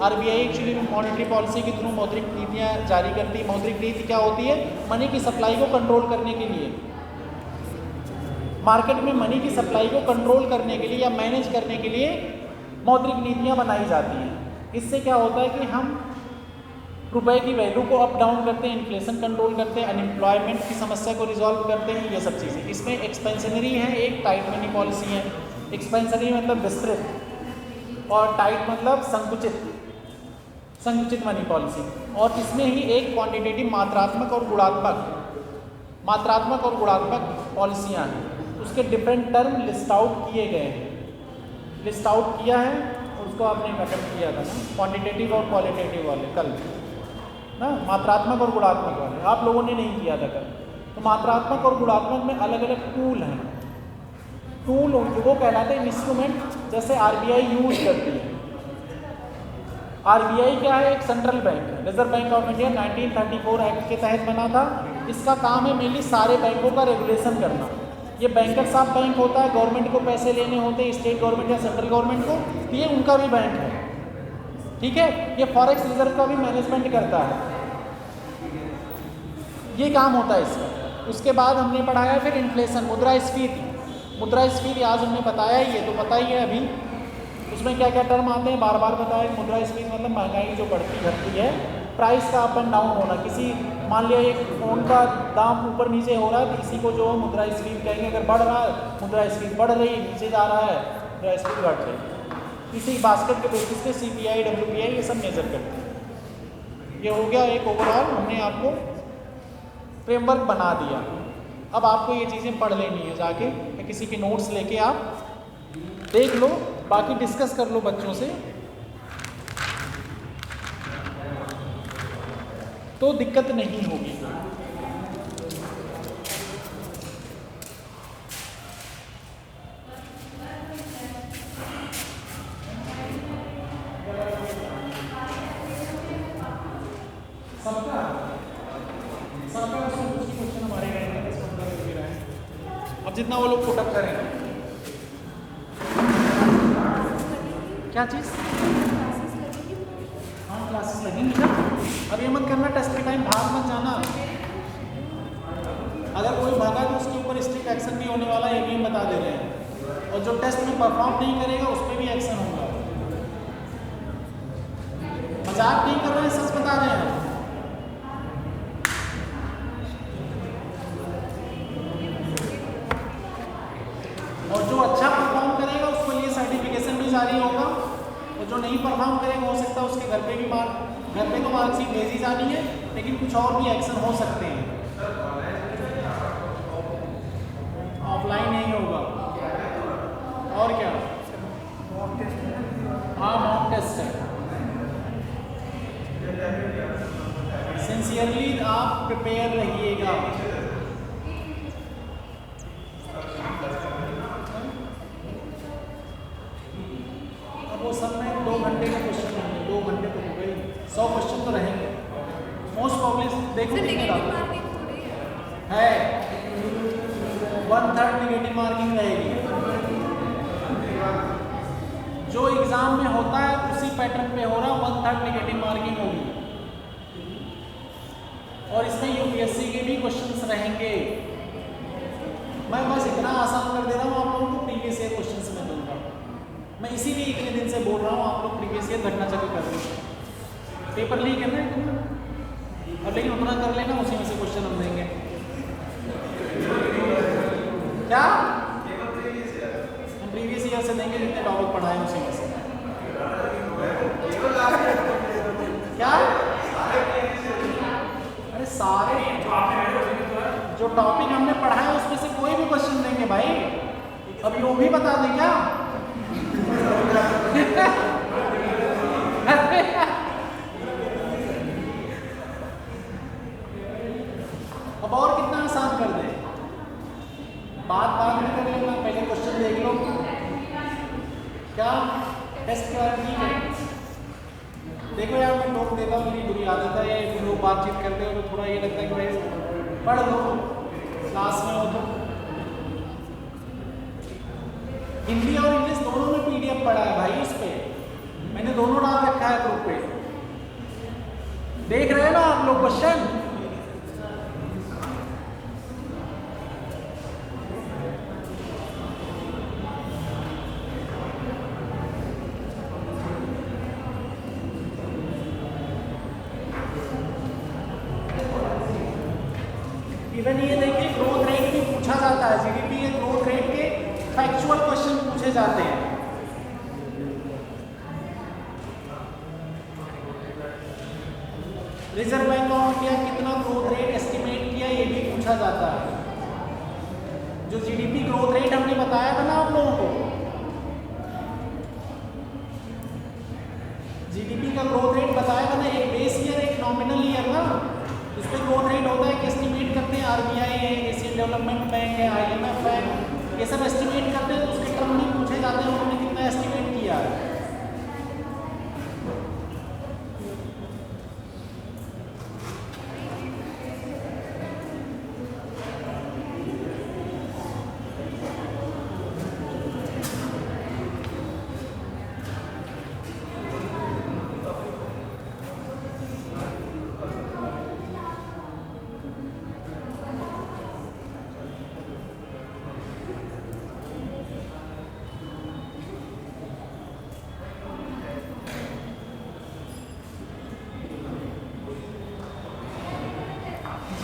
RBI एक्चुअली मॉनेटरी पॉलिसी के थ्रू मौद्रिक नीतियाँ जारी करती है। मौद्रिक नीति क्या होती है? मनी की सप्लाई को कंट्रोल करने के लिए, मार्केट में मनी की सप्लाई को कंट्रोल करने के लिए या मैनेज करने के लिए मौद्रिक नीतियाँ बनाई जाती हैं। इससे क्या होता है कि हम रुपए की वैल्यू को अप डाउन करते हैं, इन्फ्लेशन कंट्रोल करते हैं, अनएम्प्लॉयमेंट की समस्या को रिजॉल्व करते हैं, ये सब चीज़ें। इसमें एक्सपेंशनरी है, एक टाइट मनी पॉलिसी है। एक्सपेंशनरी मतलब विस्तृत और टाइट मतलब संकुचित मनी पॉलिसी। और इसमें ही एक क्वांटिटेटिव मात्रात्मक और गुणात्मक पॉलिसियाँ हैं। उसके डिफरेंट टर्म लिस्ट आउट किए गए हैं, लिस्ट आउट किया है, और उसको आपने अटेम्प्ट किया था ना, क्वांटिटेटिव और क्वालिटेटिव वाले कल। ना, मात्रात्मक और गुणात्मक वाले आप लोगों ने नहीं किया था कल। तो मात्रात्मक और गुणात्मक में अलग अलग टूल हैं। टूल वो कहलाते हैं इंस्ट्रूमेंट, जैसे आरबीआई यूज करती है। आरबीआई क्या है? एक सेंट्रल बैंक है, reserve bank of India 1934 act के तहत बना था। इसका काम है मेनली सारे बैंकों का रेगुलेशन करना। ये बैंकर्स ऑफ बैंक होता है, गवर्नमेंट को पैसे लेने होते हैं, स्टेट गवर्नमेंट या सेंट्रल गवर्नमेंट को, तो ये उनका भी बैंक है, ठीक है। ये फॉरेक्स रिजर्व का भी मैनेजमेंट करता है, ये काम होता है इसका। उसके बाद हमने पढ़ाया फिर इन्फ्लेशन, मुद्रास्फीति। मुद्रास्फीति आज हमने बताया ही है, तो पता ही है अभी उसमें क्या क्या टर्म आते हैं, बार बार बताया। मुद्रास्फीति मतलब महंगाई जो बढ़ती घटती है, प्राइस का अप एंड डाउन होना। किसी मान लिया एक फोन का दाम ऊपर नीचे हो रहा है, तो इसी को जो मुद्रास्फीति कहेंगे। अगर बढ़ रहा है मुद्रास्फीति बढ़ रही, नीचे जा रहा है मुद्रास्फीति घट रही। इसी बास्केट के बेसिस पे CPI WPI ये सब मेजर करते हैं। ये हो गया एक ओवरऑल, हमने आपको फ्रेमवर्क बना दिया। अब आपको ये चीज़ें पढ़ लेनी है जाके, या किसी के नोट्स लेके आप देख लो, बाकी डिस्कस कर लो बच्चों से, तो दिक्कत नहीं होगी। सबका उसमें कुछ क्वेश्चन हमारे रहेंगे, अब जितना वो लोग पुटअप करेंगे। क्या चीज़? हाँ क्लासेस लगेंगी ना। अब ये मत करना टेस्ट के टाइम भाग मत जाना। अगर कोई भागा तो उसके ऊपर स्ट्रिक्ट एक्शन भी होने वाला है, ये भी हम बता दे रहे हैं। और जो टेस्ट में परफॉर्म नहीं करेगा उस पर भी एक्शन होगा। मजाक नहीं कर रहे हैं, सच बता रहे हैं। और जो अच्छा परफॉर्म करेगा उसके लिए सर्टिफिकेशन भी जारी होगा, और जो नहीं परफॉर्म करेगा हो सकता है उसके घर पे तो मार्कशीट भेजी जानी है, लेकिन कुछ और भी एक्शन हो सकते हैं। ऑफलाइन नहीं होगा। और क्या? हाँ मॉक टेस्ट है। सिंसियरली आप प्रिपेयर रहिएगा। वो सब में 2 घंटे का क्वेश्चन होंगे, 2 घंटे तो हो गए, 100 क्वेश्चन तो रहेंगे मोस्ट प्रॉब्ली। देखो कितने है, 1/3 नेगेटिव मार्किंग रहेगी। जो एग्जाम में होता है उसी पैटर्न पे हो रहा, 1/3 नेगेटिव मार्किंग होगी। और इसमें UPSC के भी क्वेश्चंस रहेंगे। मैं बस इतना आसान कर दे रहा हूँ आप लोगों को, प्रीवियस ईयर क्वेश्चंस में दूंगा। मैं इसीलिए इतने दिन से बोल रहा हूँ आप लोग प्रीवियस ईयर घटना चक्र कर रहे हैं। पेपर लीक है ना, अब लेकिन उतना कर लेना, उसी में से क्वेश्चन हम देंगे। क्या हम प्रीवियस ईयर से देंगे, जितने टॉपिक पढ़ाए उसी में से। क्या? अरे सारे जो टॉपिक हमने पढ़ा है उसमें से कोई भी क्वेश्चन देंगे भाई। अब यो भी बता दें क्या? अब और कितना आसान कर दे, बात में कर लेना, पहले क्वेश्चन देख लो। क्या टेस्ट क्या ठीक है? देखो यार मैं टोक देता हूँ, मेरी बुरी आदत है, ये लोग बातचीत करते हो तो थोड़ा ये लगता है कि भाई पढ़ लो, क्लास में हो तो। हिंदी और इंग्लिश दोनों में PDF पढ़ा है भाई, उस पर मैंने दोनों डाल रखा है ग्रुप पे, देख रहे हैं ना आप लोग क्वेश्चन। इवन ये देखिए ग्रोथ रेट भी पूछा जाता है, GDP के ग्रोथ रेट के फैक्चुअल क्वेश्चन पूछे जाते हैं। रिजर्व बैंक ऑफ इंडिया कितना ग्रोथ रेट एस्टिमेट किया ये भी पूछा जाता है। जो GDP ग्रोथ रेट हमने बताया था ना आप लोगों को, GDP का ग्रोथ रेट बताया था ना, एक बेस ईयर एक नॉमिनल ईयर एस्टिमेट करते हैं तो उसके टर्म भी पूछे जाते हैं, उन्होंने कितना एस्टिमेट किया है।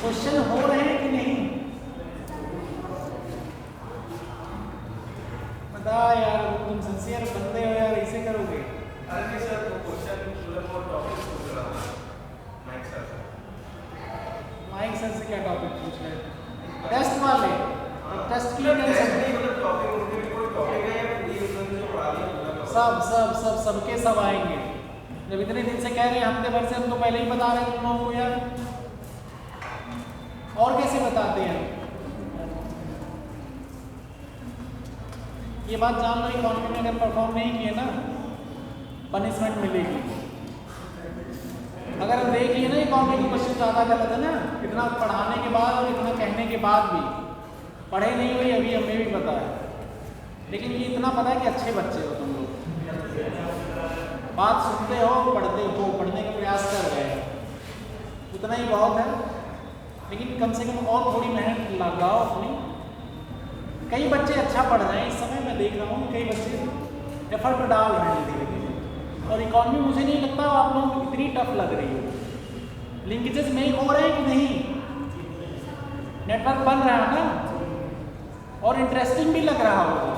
क्वेश्चन हो रहे हैं कि नहीं? बता यार, तुम सिंसियर बंदे हो यार, ऐसे करोगे? अरे सर वो क्वेश्चन पूरा वो टॉपिक पूछ रहा था माइक सर से। माइक सर से क्या टॉपिक पूछ रहे हैं? टेस्ट वाले टेस्ट की टेंशन नहीं, मतलब टॉपिक उनके भी कोई टॉपिक है या पूरी उन्होंने जो पढ़ा दिया सबके सब आएंगे। जब इतने दिन से कह रहे हैं, हफ्ते भर से हम तो पहले ही बता रहे हैं तुम लोगों को यार, और कैसे बताते हैं? ये बात जान लो, इकोनॉमी में अगर परफॉर्म नहीं किए ना, पनिशमेंट मिलेगी। अगर हम देख लिए ना इकोनॉमी के क्वेश्चन ज़्यादा गलत है ना, इतना पढ़ाने के बाद और इतना कहने के बाद भी पढ़े नहीं हुई, अभी हमें भी पता है, लेकिन ये इतना पता है कि अच्छे बच्चे हो तुम लोग, बात सुनते हो, पढ़ते हो, पढ़ने का प्रयास कर रहे हो, उतना ही बहुत है। लेकिन कम से कम और थोड़ी मेहनत लगाओ अपनी। कई बच्चे अच्छा पढ़ रहे हैं इस समय, मैं देख रहा हूँ कई बच्चे एफर्ट डाल रहे हैं धीरे धीरे, और इकॉनमी मुझे नहीं लगता आप लोगों को इतनी टफ लग रही है। लिंकेजेस मेक हो रहे हैं कि नहीं, नेटवर्क बन रहा है ना, और इंटरेस्टिंग भी लग रहा होगा।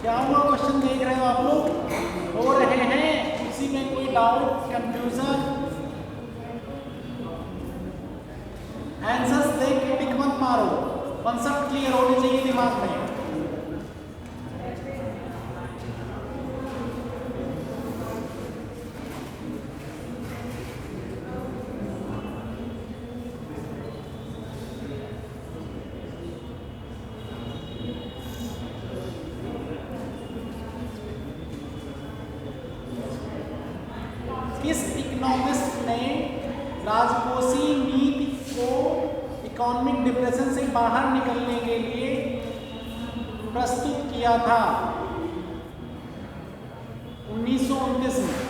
क्या हुआ, क्वेश्चन देख रहे हो आप लोग, हो रहे हैं, किसी में कोई डाउट, कंफ्यूजन? आंसर्स देख के टिक मत मारो, कॉन्सेप्ट क्लियर होने चाहिए दिमाग में। किस इकोनॉमिस्ट ने राजकोषीय नीति को इकोनॉमिक डिप्रेशन से बाहर निकलने के लिए प्रस्तुत किया था? 1929 में।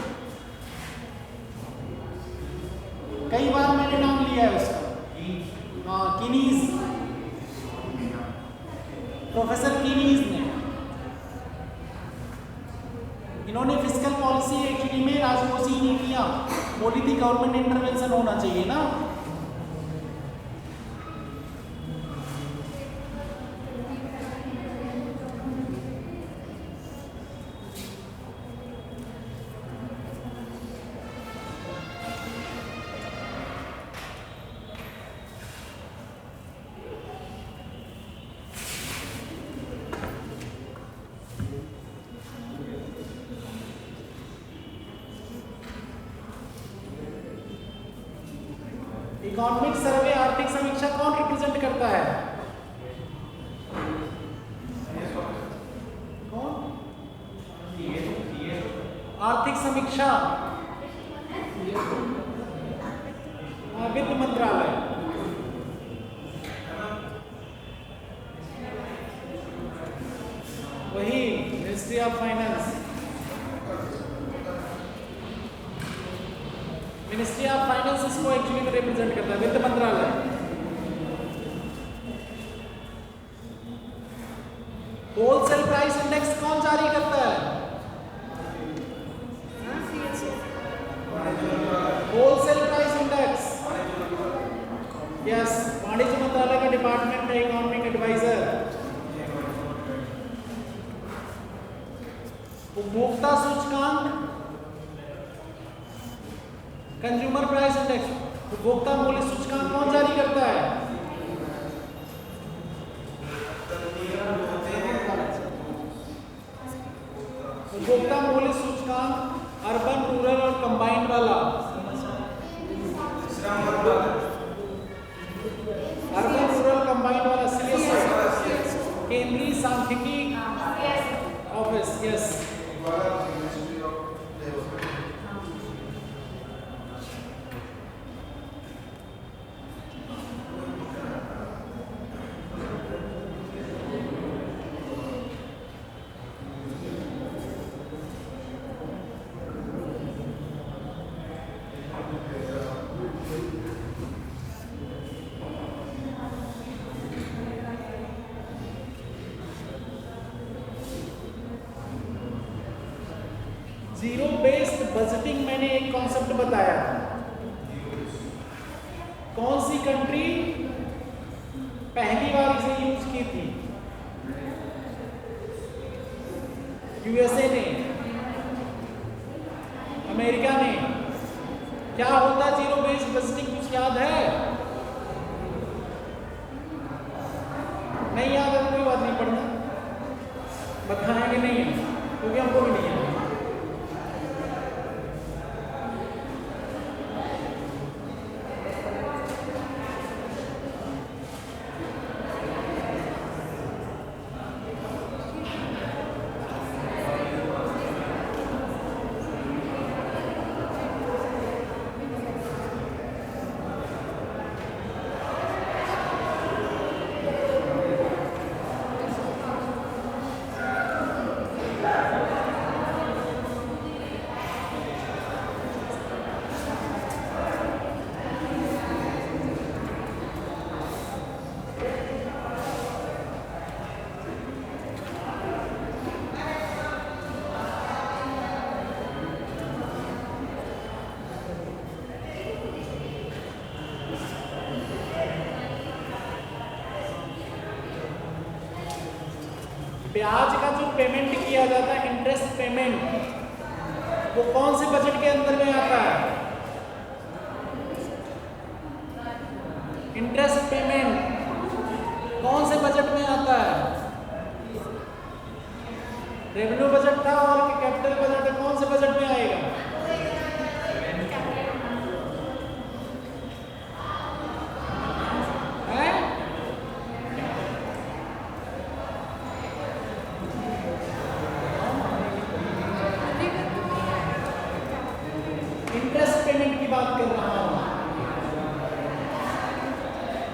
कई बार मैंने नाम लिया है उसका, कीनीज, प्रोफेसर कीनीज ने। इन्होंने फिस्कल पॉलिसी एक्चुअली में राजकोषीय नीतियां बोली थी, गवर्नमेंट इंटरवेंशन होना चाहिए ना। इकोनॉमिक सर्वे आर्थिक समीक्षा कौन रिप्रेजेंट करता है? कौन? आर्थिक समीक्षा वित्त मंत्रालय। वही ministry of finance. Ministry of finance इसको एक्चुअली में रिप्रेजेंट करता है, वित्त मंत्रालय। होलसेल प्राइस इंडेक्स कौन जारी करता है? होलसेल प्राइस इंडेक्स, यस, वाणिज्य मंत्रालय का डिपार्टमेंट है, इकोनॉमिक एडवाइजर। उपभोक्ता सूचकांक, कंज्यूमर प्राइस इंडेक्स, उपभोक्ता मूल्य सूचकांक कौन जारी करता है? उपभोक्ता मूल्य सूचकांक अर्बन, रूरल और कंबाइंड वाला। अर्बन, रूरल, कंबाइंड वाला सीएसओ, केंद्रीय सांख्यिकी office, yes. Zero based budgeting मैंने एक कॉन्सेप्ट बताया था। कौन सी कंट्री पहली बार इसे यूज की थी? यूएसए ने, अमेरिका ने। क्या होता जीरो बेस्ड बजटिंग, कुछ याद है? नहीं याद है तो कोई बात नहीं, पढ़ना बताएंगे नहीं है क्योंकि हमको भी नहीं है। ब्याज का जो पेमेंट किया जाता है, इंटरेस्ट पेमेंट, वो कौन से बजट के अंदर में आता है? इंटरेस्ट पेमेंट कौन से बजट में आता है? रेवेन्यू बजट था और कैपिटल बजट है, कौन से बजट में आएगा?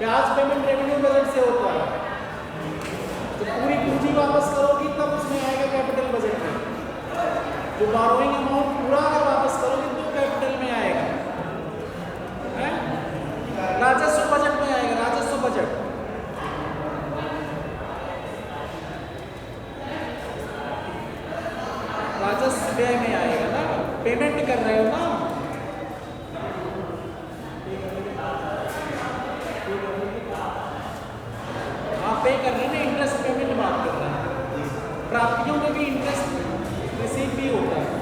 ब्याज पेमेंट रेवेन्यू बजट से होता है। तो पूरी पूंजी वापस करोगी तब उसमें आएगा कैपिटल बजट में। जो बारोइंग अमाउंट पूरा अगर वापस करोगी तो कैपिटल में आएगा, है? राजस्व बजट में आएगा, राजस्व बजट। राजस्व व्यय में आएगा ना, पेमेंट कर रहे हो ना। आप पे कर रहे हैं ना, इंटरेस्ट पेमेंट बात कर रहे हैं। प्राप्तियों में भी इंटरेस्ट रिसीव भी होता है।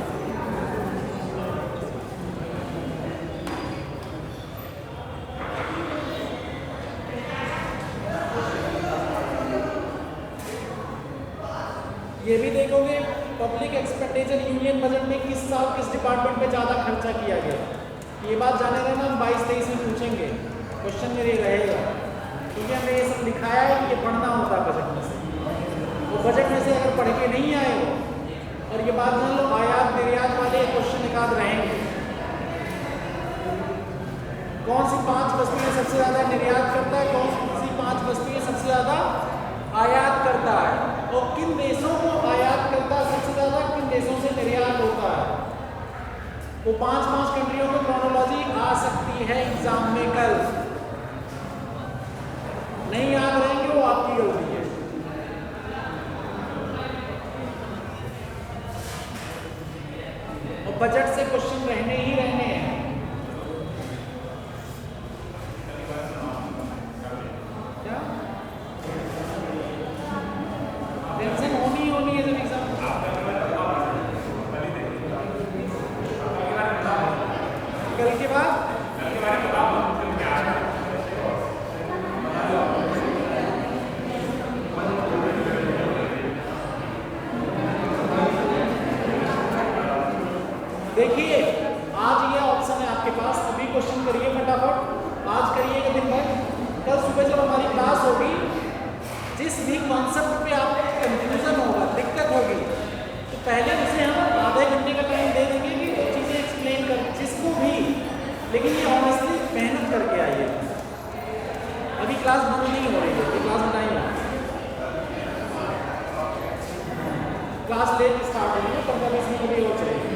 ये भी देखोगे पब्लिक एक्सपेंडिचर यूनियन बजट में किस साल किस डिपार्टमेंट पे ज़्यादा खर्चा किया गया, ये बात जाने रहना, हम 22-23 में पूछेंगे, क्वेश्चन मेरे रहेगा। ठीक है, मैं ये सब दिखाया है कि ये पढ़ना होता है बजट में से, वो बजट में से अगर पढ़ के नहीं आए हो, और ये बात जान लो, आयात निर्यात वाले क्वेश्चन एक आध रहेंगे। कौन सी 5 वस्तुएं सबसे ज़्यादा निर्यात करता है, कौन सी 5 वस्तुएं सबसे ज़्यादा आयात करता है, और किन देशों को आयात करता है सबसे ज़्यादा, किन देशों से निर्यात होता है। वो 5 कंट्रियों की क्रोनोलॉजी आ सकती है एग्जाम में कल, नहीं याद रहेंगे वो आपकी गलती है। और बजट से क्वेश्चन रहने ही रहने हैं। क्या टेंशन होनी है जब एग्जाम। कल के बाद देखिए, आज ये ऑप्शन है आपके पास, अभी क्वेश्चन करिए फटाफट, आज करिएगा दिन भर। कल सुबह जब हमारी क्लास होगी, जिस भी कॉन्सेप्ट पे आपको कंफ्यूजन होगा, दिक्कत होगी, तो पहले उसे हम आधे घंटे का टाइम दे देंगे कि वो चीज़ें एक्सप्लेन कर, जिसको भी, लेकिन ये ऑनेस्टली मेहनत करके आइए। अभी क्लास बंद नहीं हो रही है, अभी क्लास में टाइम है, क्लास लेट स्टार्ट होगी ना, 15-20 मिनट भी हो चलेगी।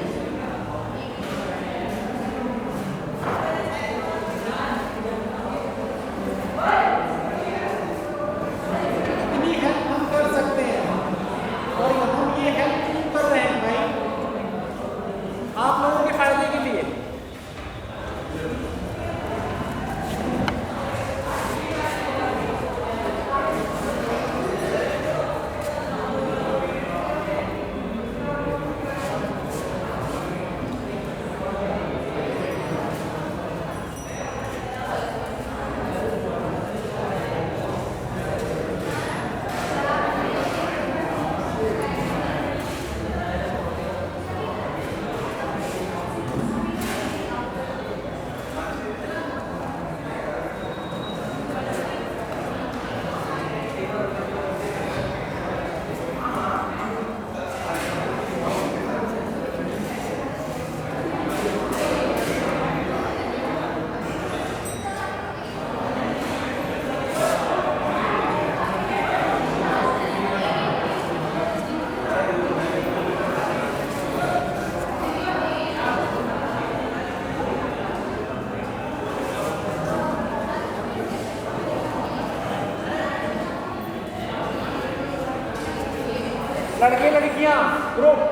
लड़के लड़कियां ग्रुप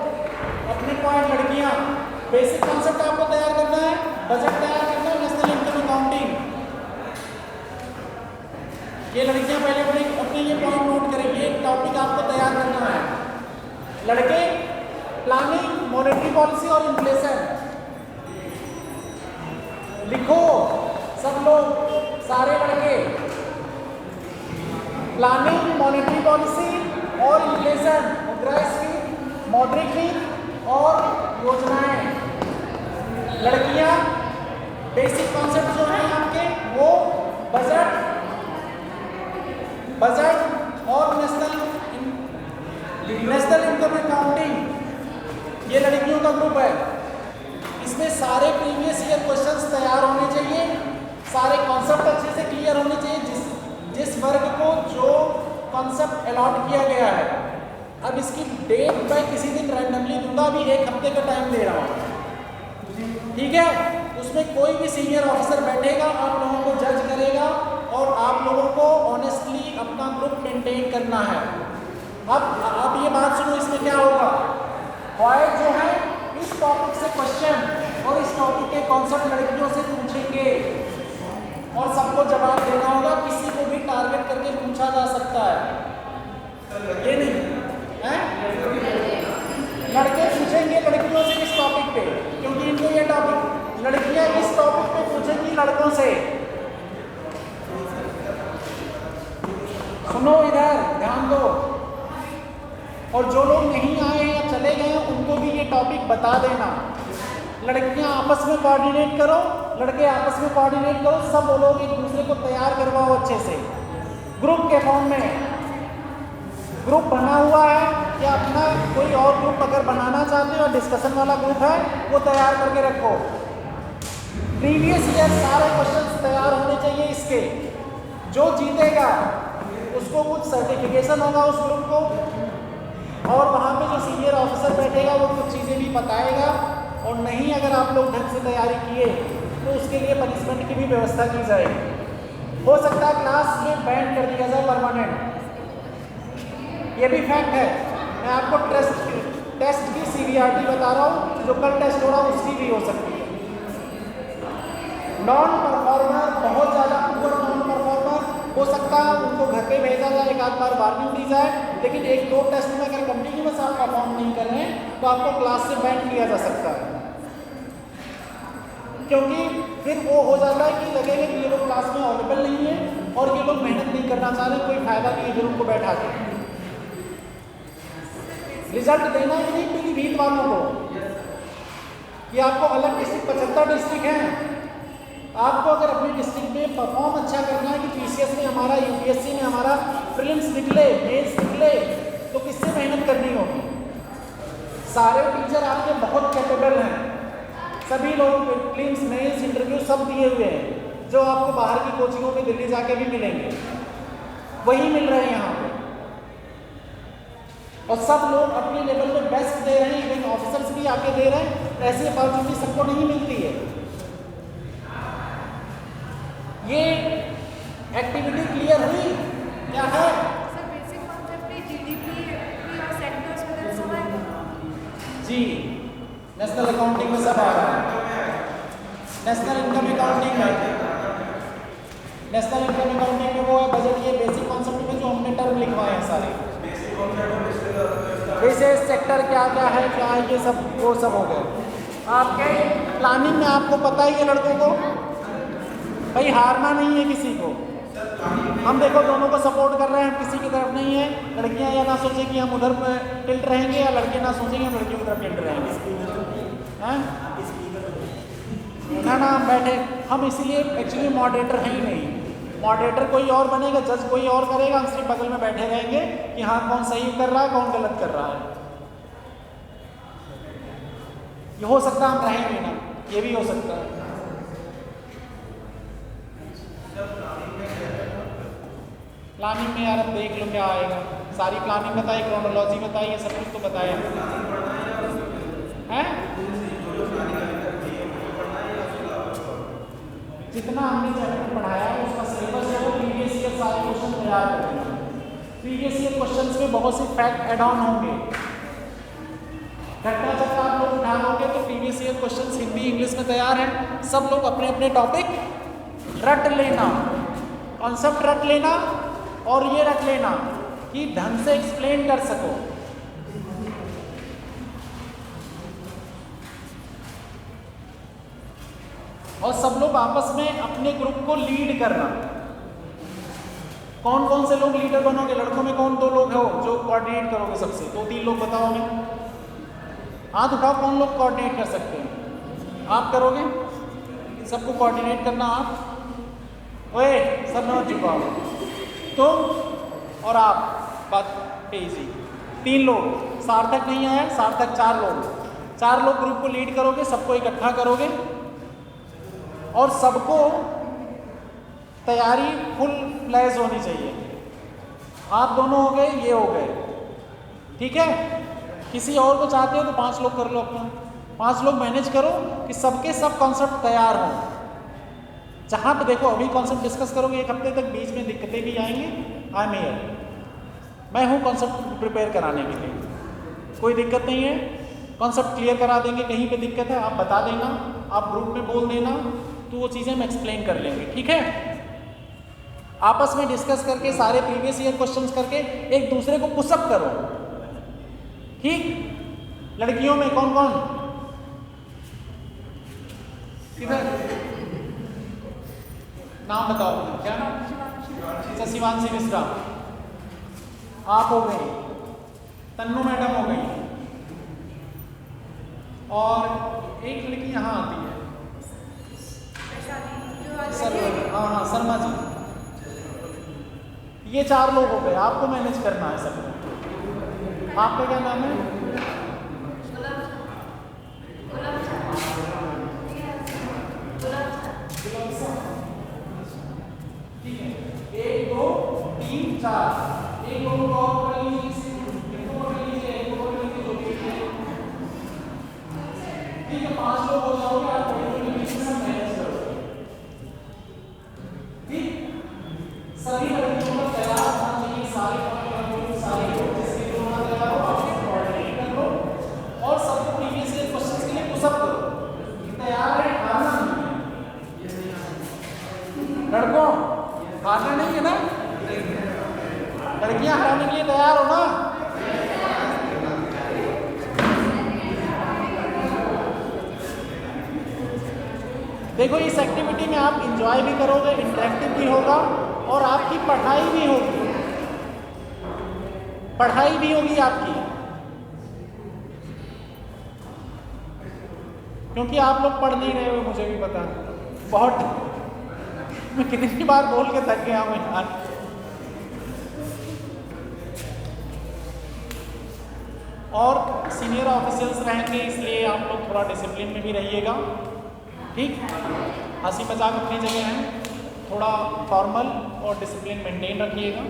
अपने पॉइंट, लड़कियां बेसिक कॉन्सेप्ट आपको तैयार करना है, बजट तैयार करना है, नेशनल इनकम अकाउंटिंग। ये लड़कियां पहले अपने ये पॉइंट नोट करेंगे, एक टॉपिक आपको तैयार करना है। लड़के प्लानिंग, मॉनेटरी पॉलिसी और इन्फ्लेशन लिखो सब लोग, सारे लड़के। प्लानिंग, मॉनेटरी पॉलिसी और इन्फ्लेशन, मुद्रास्फीति, मौद्रिक और योजनाएं। लड़कियां बेसिक कॉन्सेप्ट जो हैं आपके, वो बजट और नेशनल इनकम अकाउंटिंग, ये लड़कियों का ग्रुप है। इसमें सारे प्रीवियस ईयर क्वेश्चंस तैयार होने चाहिए, सारे कॉन्सेप्ट अच्छे से क्लियर होने चाहिए, जिस वर्ग को जो कॉन्सेप्ट अलॉट किया गया है। अब इसकी डेट मैं किसी दिन रैंडमली दूंगा, अभी 1 हफ्ते का टाइम दे रहा हूँ, ठीक है। उसमें कोई भी सीनियर ऑफिसर बैठेगा, आप लोगों को जज करेगा और आप लोगों को ऑनेस्टली अपना ग्रुप मेंटेन करना है। अब आप ये बात सुनो, इसमें क्या होगा, बॉयज जो है इस टॉपिक से क्वेश्चन और इस टॉपिक के कॉन्सेप्ट लड़कियों से पूछेंगे और सबको जवाब देना होगा। किसी को भी टारगेट करके पूछा जा सकता है, ये नहीं है। लड़के पूछेंगे लड़कियों से इस टॉपिक पे, क्योंकि इनको ये टॉपिक, लड़कियां इस टॉपिक पे पूछेंगी लड़कों से। सुनो इधर, ध्यान दो। और जो लोग नहीं आए या चले गए हैं उनको भी ये टॉपिक बता देना। लड़कियां आपस में कोऑर्डिनेट करो, लड़के आपस में कोऑर्डिनेट करो, सब वो लोग एक दूसरे को तैयार करवाओ अच्छे से। ग्रुप के फॉर्म में ग्रुप बना हुआ है या अपना कोई और ग्रुप अगर बनाना चाहते हो, डिस्कशन वाला ग्रुप है वो तैयार करके रखो। प्रीवियस ईयर सारे क्वेश्चंस तैयार होने चाहिए इसके। जो जीतेगा उसको कुछ सर्टिफिकेशन होगा उस ग्रुप को, और वहाँ पे जो सीनियर ऑफिसर बैठेगा वो कुछ चीज़ें भी बताएगा। और नहीं अगर आप लोग ढंग से तैयारी किए तो उसके लिए पनिशमेंट की भी व्यवस्था की जाएगी। हो सकता है क्लास में बैन कर दिया जाए परमानेंट, ये भी फैक्ट है। मैं आपको टेस्ट की सीवीआरटी बता रहा हूँ, जो कल टेस्ट हो रहा है उसकी भी हो सकती है। नॉन परफॉर्मर, बहुत ज़्यादा पुअर नॉन परफॉर्मर हो सकता है उनको घर पे भेजा जाए, एक आध बार वार्निंग दी जाए, लेकिन एक दो टेस्ट में अगर कंटिन्यूअस आप परफॉर्म नहीं कर रहे हैं तो आपको क्लास से बैन किया जा सकता है। क्योंकि फिर वो हो जाता है कि लगेगा कि ये लोग क्लास में अवेलेबल नहीं है और ये लोग मेहनत नहीं करना चाह रहे, कोई फायदा नहीं है फिर उनको बैठा के। रिजल्ट देना ही नहीं पीलीभीत वालों को कि आपको अलग डिस्ट्रिक्ट 75 डिस्ट्रिक्ट हैं। आपको अगर अपने डिस्ट्रिक्ट में परफॉर्म अच्छा करना है कि पीसीएस में हमारा, यूपीएससी में हमारा प्रीलिम्स निकले, मेंस निकले, तो किससे मेहनत करनी होगी। सारे टीचर आपके बहुत कैपेबल हैं, सभी लोग प्रीलिम्स, मेंस, इंटरव्यू सब दिए हुए हैं, जो आपको बाहर की कोचिंगों में दिल्ली जाके भी मिलेंगे, वही मिल रहे हैं यहाँ पे। और सब लोग अपने लेवल पे बेस्ट दे रहे हैं, इवन ऑफिसर्स भी आके दे रहे हैं। ऐसी अपॉर्चुनिटी सबको नहीं मिलती है। ये एक्टिविटी क्लियर हुई क्या है? सर बेसिक कॉन्सेप्ट पे जीडीपी और सेक्टर्स में सब आएगा जी, नेशनल अकाउंटिंग में सब आ रहा है। नेशनल इनकम अकाउंटिंग में, नेशनल इनकम अकाउंटिंग में वो है बजट, ये बेसिक कॉन्सेप्ट में जो हमने टर्म लिखवाए हैं सारे, विशेष सेक्टर क्या क्या है, क्या है, ये सब वो सब हो गए। आपके प्लानिंग में आपको पता ही है लड़कों को, भाई हारना नहीं है किसी को। हम देखो दोनों को सपोर्ट कर रहे हैं, किसी की तरफ नहीं है। लड़कियां या ना सोचे कि हम उधर टिल्ट रहेंगे, या लड़के ना सोचेंगे हम लड़कियों की तरफ टिल्ट रहेंगे। हैं ना, हम बैठे, हम इसलिए एक्चुअली मॉडरेटर हैं ही नहीं। मॉडरेटर कोई और बनेगा, जज कोई और करेगा, हम सिर्फ बगल में बैठे रहेंगे कि हाँ कौन सही कर रहा है कौन गलत कर रहा है। ये हो सकता है हम रहेंगे ना, ये भी हो सकता है। प्लानिंग में यार अब देख लो क्या आएगा, सारी प्लानिंग बताई, क्रोनोलॉजी बताई, ये सब कुछ तो बताया है। जितना हमने चैप्टर पढ़ाया है उसका सिलेबस है वो प्रीवियस ईयर सारे क्वेश्चन तैयार करेंगे। प्रीवियस ईयर क्वेश्चंस में बहुत से फैक्ट ऐड ऑन होंगे, घटना चक्र आप लोग उठा लोगे तो previous year questions Hindi English में तैयार हैं। सब लोग अपने अपने टॉपिक रट लेना, कॉन्सेप्ट रट लेना, और ये रख लेना कि ढंग से एक्सप्लेन कर सको। और सब लोग आपस में अपने ग्रुप को लीड करना। कौन कौन से लोग लीडर बनोगे? लड़कों में कौन 2 लोग हो जो कोऑर्डिनेट करोगे सबसे? 2-3 लोग बताओ हमें, हाथ उठाओ कौन लोग कोऑर्डिनेट कर सकते हैं? आप करोगे सबको कोऑर्डिनेट करना? आप ओए सब नोट चुकाओ, तुम और आप, बात पे इजी। 3 लोग, सार्थक नहीं आया, सार्थक 4 लोग, 4 लोग ग्रुप को लीड करोगे, सबको इकट्ठा करोगे और सबको तैयारी फुल फ्लैश होनी चाहिए। आप दोनों हो गए, ये हो गए, ठीक है। किसी और को चाहते हो तो 5 लोग कर लो अपना, 5 लोग मैनेज करो कि सबके सब कॉन्सेप्ट तैयार हों। जहाँ पे देखो अभी कॉन्सेप्ट डिस्कस करोगे 1 हफ्ते तक, बीच में दिक्कतें भी आएंगी। आई एम हियर, मैं हूँ कॉन्सेप्ट प्रिपेयर कराने के लिए, कोई दिक्कत नहीं है। कॉन्सेप्ट क्लियर करा देंगे, कहीं पे दिक्कत है आप बता देना, आप ग्रुप में बोल देना, तो वो चीज़ें हम एक्सप्लेन कर लेंगे, ठीक है। आपस में डिस्कस करके सारे प्रीवियस ईयर क्वेश्चंस करके एक दूसरे को पुशअप करो, ठीक। लड़कियों में कौन कौन किधर, नाम बताओ अपना, क्या नाम? शिवांशी मिश्रा आप हो गई, तन्नू मैडम हो गई, और एक लड़की यहाँ आती है, हाँ शर्मा जी। ये 4 लोग हो गए, आपको मैनेज करना है सब। आपका क्या नाम है? ठीक है, 1 2 3 4, एक लोग को और कर लीजिए, एक को कर लीजिए, एक को कर लीजिए, 2 3, ठीक है, 5 लोग हो जाओगे आप, मैनेज करोगे, ठीक। सभी लड़कियों को तैयार होना चाहिए, सारे जिसके लिए होना तैयार हो आप कोऑर्डिनेट कर लो, और सबको प्रीवियस ईयर क्वेश्चंस के लिए पुशअप करो, तैयार है, हारना नहीं है लड़कों, हारना नहीं है ना, लड़कियां हराने के लिए तैयार हो ना। देखो इस एक्टिविटी में आप इंजॉय भी करोगे, इंटरेक्टिव भी होगा, और आपकी पढ़ाई भी होगी, पढ़ाई भी होगी आपकी, क्योंकि आप लोग पढ़ नहीं रहे हो, मुझे भी पता है, बहुत मैं कितनी बार बोल के थक गया हूं यार। और सीनियर ऑफिसर्स रहेंगे, इसलिए आप लोग थोड़ा डिसिप्लिन में भी रहिएगा, ठीक। हंसी मजाक अपनी जगह है, थोड़ा फॉर्मल और डिसिप्लिन मेंटेन रखिएगा,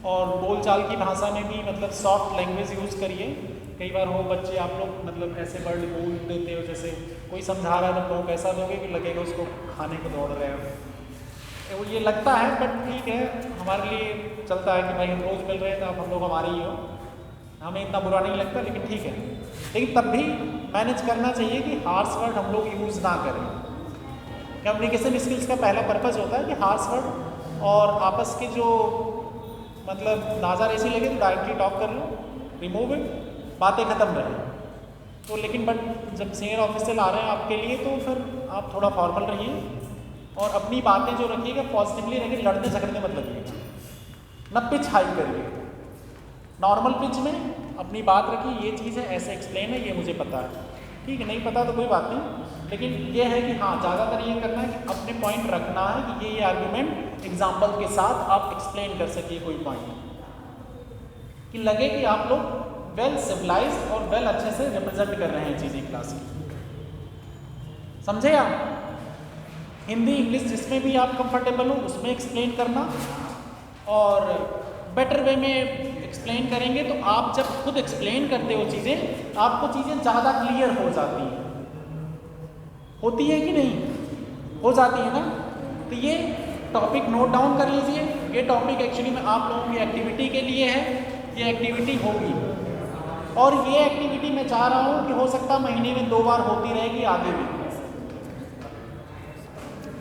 और बोलचाल की भाषा में भी मतलब सॉफ्ट लैंग्वेज यूज़ करिए। कई बार हो बच्चे आप लोग मतलब ऐसे वर्ड बोल देते हो, जैसे कोई समझा रहा है तो लोग ऐसा दोगे कि लगेगा उसको खाने को दौड़ रहे हो, वो ये लगता है, बट ठीक है, हमारे लिए चलता है कि भाई हम रोज़ मिल रहे हैं तो आप हम लोग हमारे ही हो, हमें इतना बुरा नहीं लगता, लेकिन ठीक है। लेकिन तब भी मैनेज करना चाहिए कि हार्श वर्ड हम लोग यूज़ ना करें। कम्युनिकेशन स्किल्स का पहला पर्पज़ होता है कि हार्श वर्ड और आपस के जो मतलब नाजार ऐसी लगे तो डायरेक्टली टॉक कर लो, रिमूव इट, बातें ख़त्म रहे। तो लेकिन बट जब सीनियर ऑफिसर आ रहे हैं आपके लिए, तो फिर आप थोड़ा फॉर्मल रहिए और अपनी बातें जो रखिएगा पॉजिटिवली रखिए, लड़ने झगड़ने मत लगिएगा, न पिच हाई करिए, नॉर्मल पिच में अपनी बात रखिए, ये चीज़ है, ऐसे एक्सप्लेन है, ये मुझे पता है, ठीक है, नहीं पता तो कोई बात नहीं, लेकिन ये है कि हाँ ज़्यादातर ये करना है कि अपने पॉइंट रखना है कि ये आर्गूमेंट एग्जाम्पल के साथ आप एक्सप्लेन कर सकिए कोई पॉइंट, कि लगे कि आप लोग वेल सिविलाइज्ड और वेल अच्छे से रिप्रेजेंट कर रहे हैं चीज़ें क्लास की, समझे आप। हिंदी इंग्लिश जिसमें भी आप कंफर्टेबल हो उसमें एक्सप्लेन करना, और बेटर वे में एक्सप्लेन करेंगे तो आप जब खुद एक्सप्लेन करते हो चीज़ें, आपको चीज़ें ज़्यादा क्लियर हो जाती हैं, होती है कि नहीं, हो जाती है ना। तो ये टॉपिक नोट डाउन कर लीजिए, ये टॉपिक एक्चुअली में आप लोगों की एक्टिविटी के लिए है, ये एक्टिविटी होगी, और ये एक्टिविटी मैं चाह रहा हूँ कि हो सकता है महीने में 2 बार होती रहेगी, आगे भी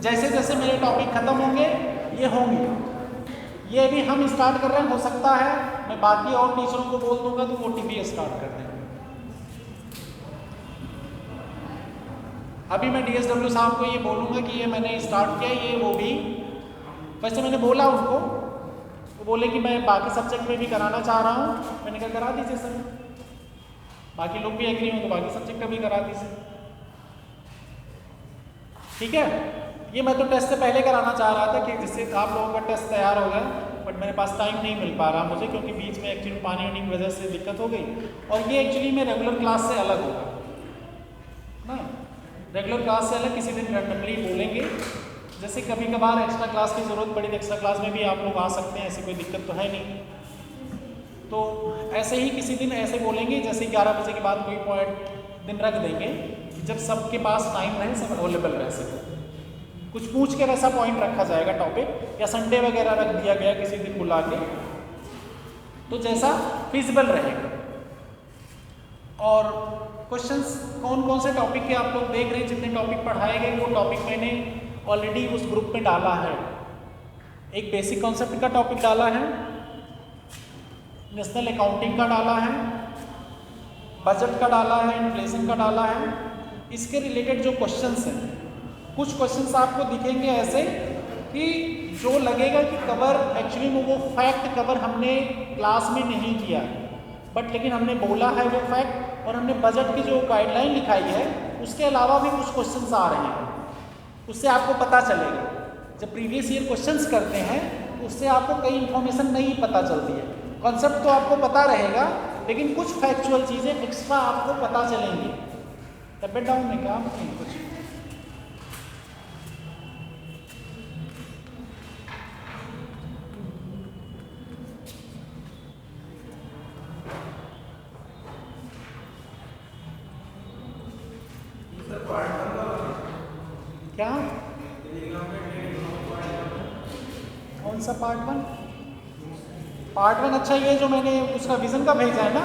जैसे जैसे मेरे टॉपिक ख़त्म होंगे ये होंगे, ये भी हम स्टार्ट कर रहे हैं, हो सकता है मैं बाकी और टीचरों को बोल दूंगा तो वो OTP स्टार्ट कर देंगे। अभी मैं DSW साहब को ये बोलूँगा कि ये मैंने स्टार्ट किया, ये वो भी, वैसे मैंने बोला उनको, वो बोले कि मैं बाकी सब्जेक्ट में भी कराना चाह रहा हूँ, मैंने कहा करा दीजिए सर, बाकी लोग भी एग्री हों तो बाकी सब्जेक्ट का भी करा दीजिए, ठीक है। ये मैं तो टेस्ट से पहले कराना चाह रहा था कि जिससे आप लोगों का टेस्ट तैयार हो जाए, बट मेरे पास टाइम नहीं मिल पा रहा मुझे, क्योंकि बीच में एक्चुअली पानी वानी की वजह से दिक्कत हो गई, और ये एक्चुअली मैं रेगुलर क्लास से अलग होगा ना, रेगुलर क्लास से अलग किसी दिन रैंडमली बोलेंगे, जैसे कभी कभार एक्स्ट्रा क्लास की ज़रूरत पड़ी तो एक्स्ट्रा क्लास में भी आप लोग आ सकते हैं, ऐसी कोई दिक्कत तो है नहीं। तो ऐसे ही किसी दिन ऐसे बोलेंगे, जैसे 11 बजे के बाद कोई पॉइंट दिन रख देंगे जब सबके पास टाइम रहे, सब अवेलेबल रह सके, कुछ पूछ के वैसा पॉइंट रखा जाएगा टॉपिक, या संडे वगैरह रख दिया गया किसी दिन बुला के, तो जैसा फिजिबल रहेगा, और क्वेश्चंस कौन कौन से टॉपिक के आप लोग देख रहे हैं, जितने टॉपिक पढ़ाए गए वो टॉपिक मैंने ऑलरेडी उस ग्रुप में डाला है। एक बेसिक कॉन्सेप्ट का टॉपिक डाला है, नेशनल अकाउंटिंग का डाला है, बजट का डाला है, इन्फ्लेशन का डाला है। इसके रिलेटेड जो क्वेश्चंस हैं, कुछ क्वेश्चंस आपको दिखेंगे ऐसे कि जो लगेगा कि कवर एक्चुअली में वो फैक्ट कवर हमने क्लास में नहीं किया, बट लेकिन हमने बोला है वो फैक्ट, और हमने बजट की जो गाइडलाइन लिखाई है उसके अलावा भी कुछ क्वेश्चंस आ रहे हैं, उससे आपको पता चलेगा। जब प्रीवियस ईयर क्वेश्चंस करते हैं तो उससे आपको कई इन्फॉर्मेशन नहीं पता चलती है। कॉन्सेप्ट तो आपको पता रहेगा, लेकिन कुछ फैक्चुअल चीज़ें एक्स्ट्रा आपको पता चलेंगी। तबियत डाउन में क्या नहीं कुछ क्या, कौन सा पार्ट 1? पार्ट 1 अच्छा, ये जो मैंने उसका विजन का भेजा है ना,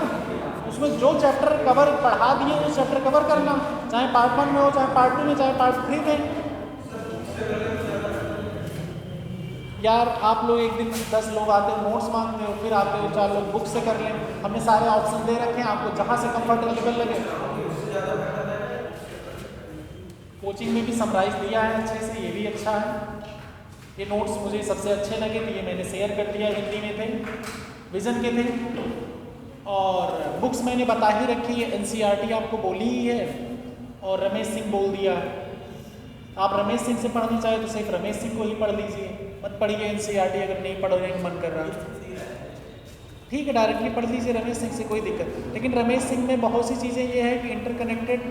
उसमें जो चैप्टर कवर पढ़ा दिए वो चैप्टर कवर करना, चाहे पार्ट 1 में हो, चाहे पार्ट 2 में, चाहे पार्ट 3 में। यार आप लोग एक दिन 10 लोग आते हो, नोट्स मांगते हो, फिर आते हो 4 लोग बुक से कर लें। हमने सारे ऑप्शन दे रखे हैं, आपको जहाँ से कंफर्टेबल लगे। कोचिंग में भी समराइज दिया है अच्छे से, ये भी अच्छा है। ये नोट्स मुझे सबसे अच्छे लगे तो ये मैंने शेयर कर दिया, हिंदी में थे, विजन के थे। और बुक्स मैंने बता ही रखी है, NCERT आपको बोली ही है, और रमेश सिंह बोल दिया। आप रमेश सिंह से पढ़ना चाहे तो सिर्फ रमेश सिंह को ही पढ़ लीजिए, मत पढ़िए NCERT अगर नहीं पढ़ने का मन कर रहा है। ठीक है, डायरेक्टली पढ़ लीजिए रमेश सिंह से, कोई दिक्कत नहीं। लेकिन रमेश सिंह में बहुत सी चीज़ें ये है कि इंटरकनेक्टेड।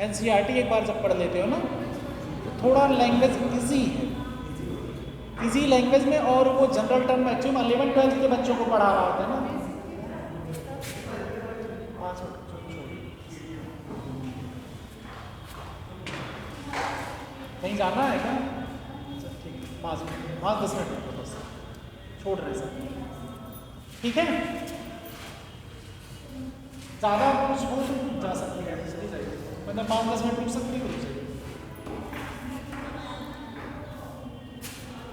NCERT एक बार जब पढ़ लेते हो ना तो थोड़ा लैंग्वेज ईजी है, ईजी लैंग्वेज में, और वो जनरल टर्म एक्चुअली 11-12 के बच्चों को पढ़ा रहा होता है ना। कहीं जाना है क्या? ठीक है, 5-10 मिनट बस छोड़ रहे सर, ठीक है। ज़्यादा कुछ हो तो जा सकती है, चली जाएगी, मतलब 5-10 मिनट रुक सकती है,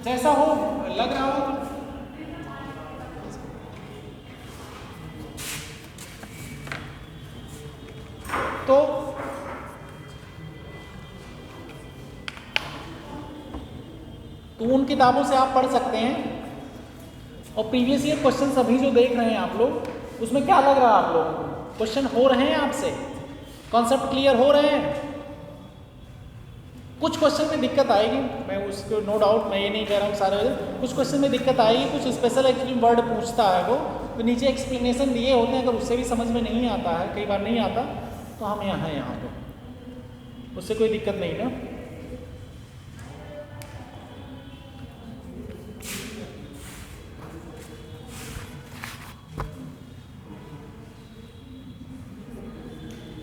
जैसा हो लग रहा हो तो उन किताबों से आप पढ़ सकते हैं। और प्रीवियस ईयर क्वेश्चन अभी जो देख रहे हैं आप लोग, उसमें क्या लग रहा है आप लोगों को? क्वेश्चन हो रहे हैं आपसे, कॉन्सेप्ट क्लियर हो रहे हैं? कुछ क्वेश्चन में दिक्कत आएगी, मैं उसको नो डाउट, मैं ये नहीं कह रहा हूँ सारे वजह, कुछ क्वेश्चन में दिक्कत आएगी, कुछ स्पेशल एक्चुअली वर्ड पूछता है वो, तो नीचे एक्सप्लेनेशन दिए होते हैं, अगर उससे भी समझ में नहीं आता है, कई बार नहीं आता, तो हम यहाँ पे, उससे कोई दिक्कत नहीं ना।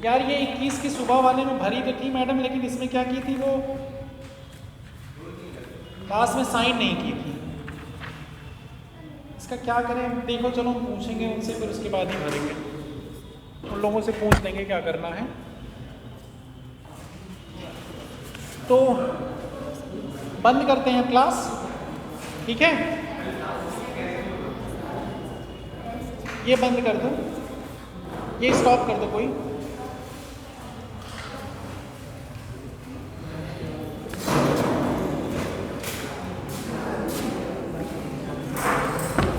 यार ये 21 की सुबह वाले में भरी तो थी मैडम, लेकिन इसमें क्या की थी, वो लास्ट में साइन नहीं की थी। इसका क्या करें देखो, चलो हम पूछेंगे उनसे, फिर उसके बाद ही भरेंगे, उन लोगों से पूछ लेंगे क्या करना है। तो बंद करते हैं क्लास, ठीक है, ये बंद कर दो, ये स्टॉप कर दो कोई।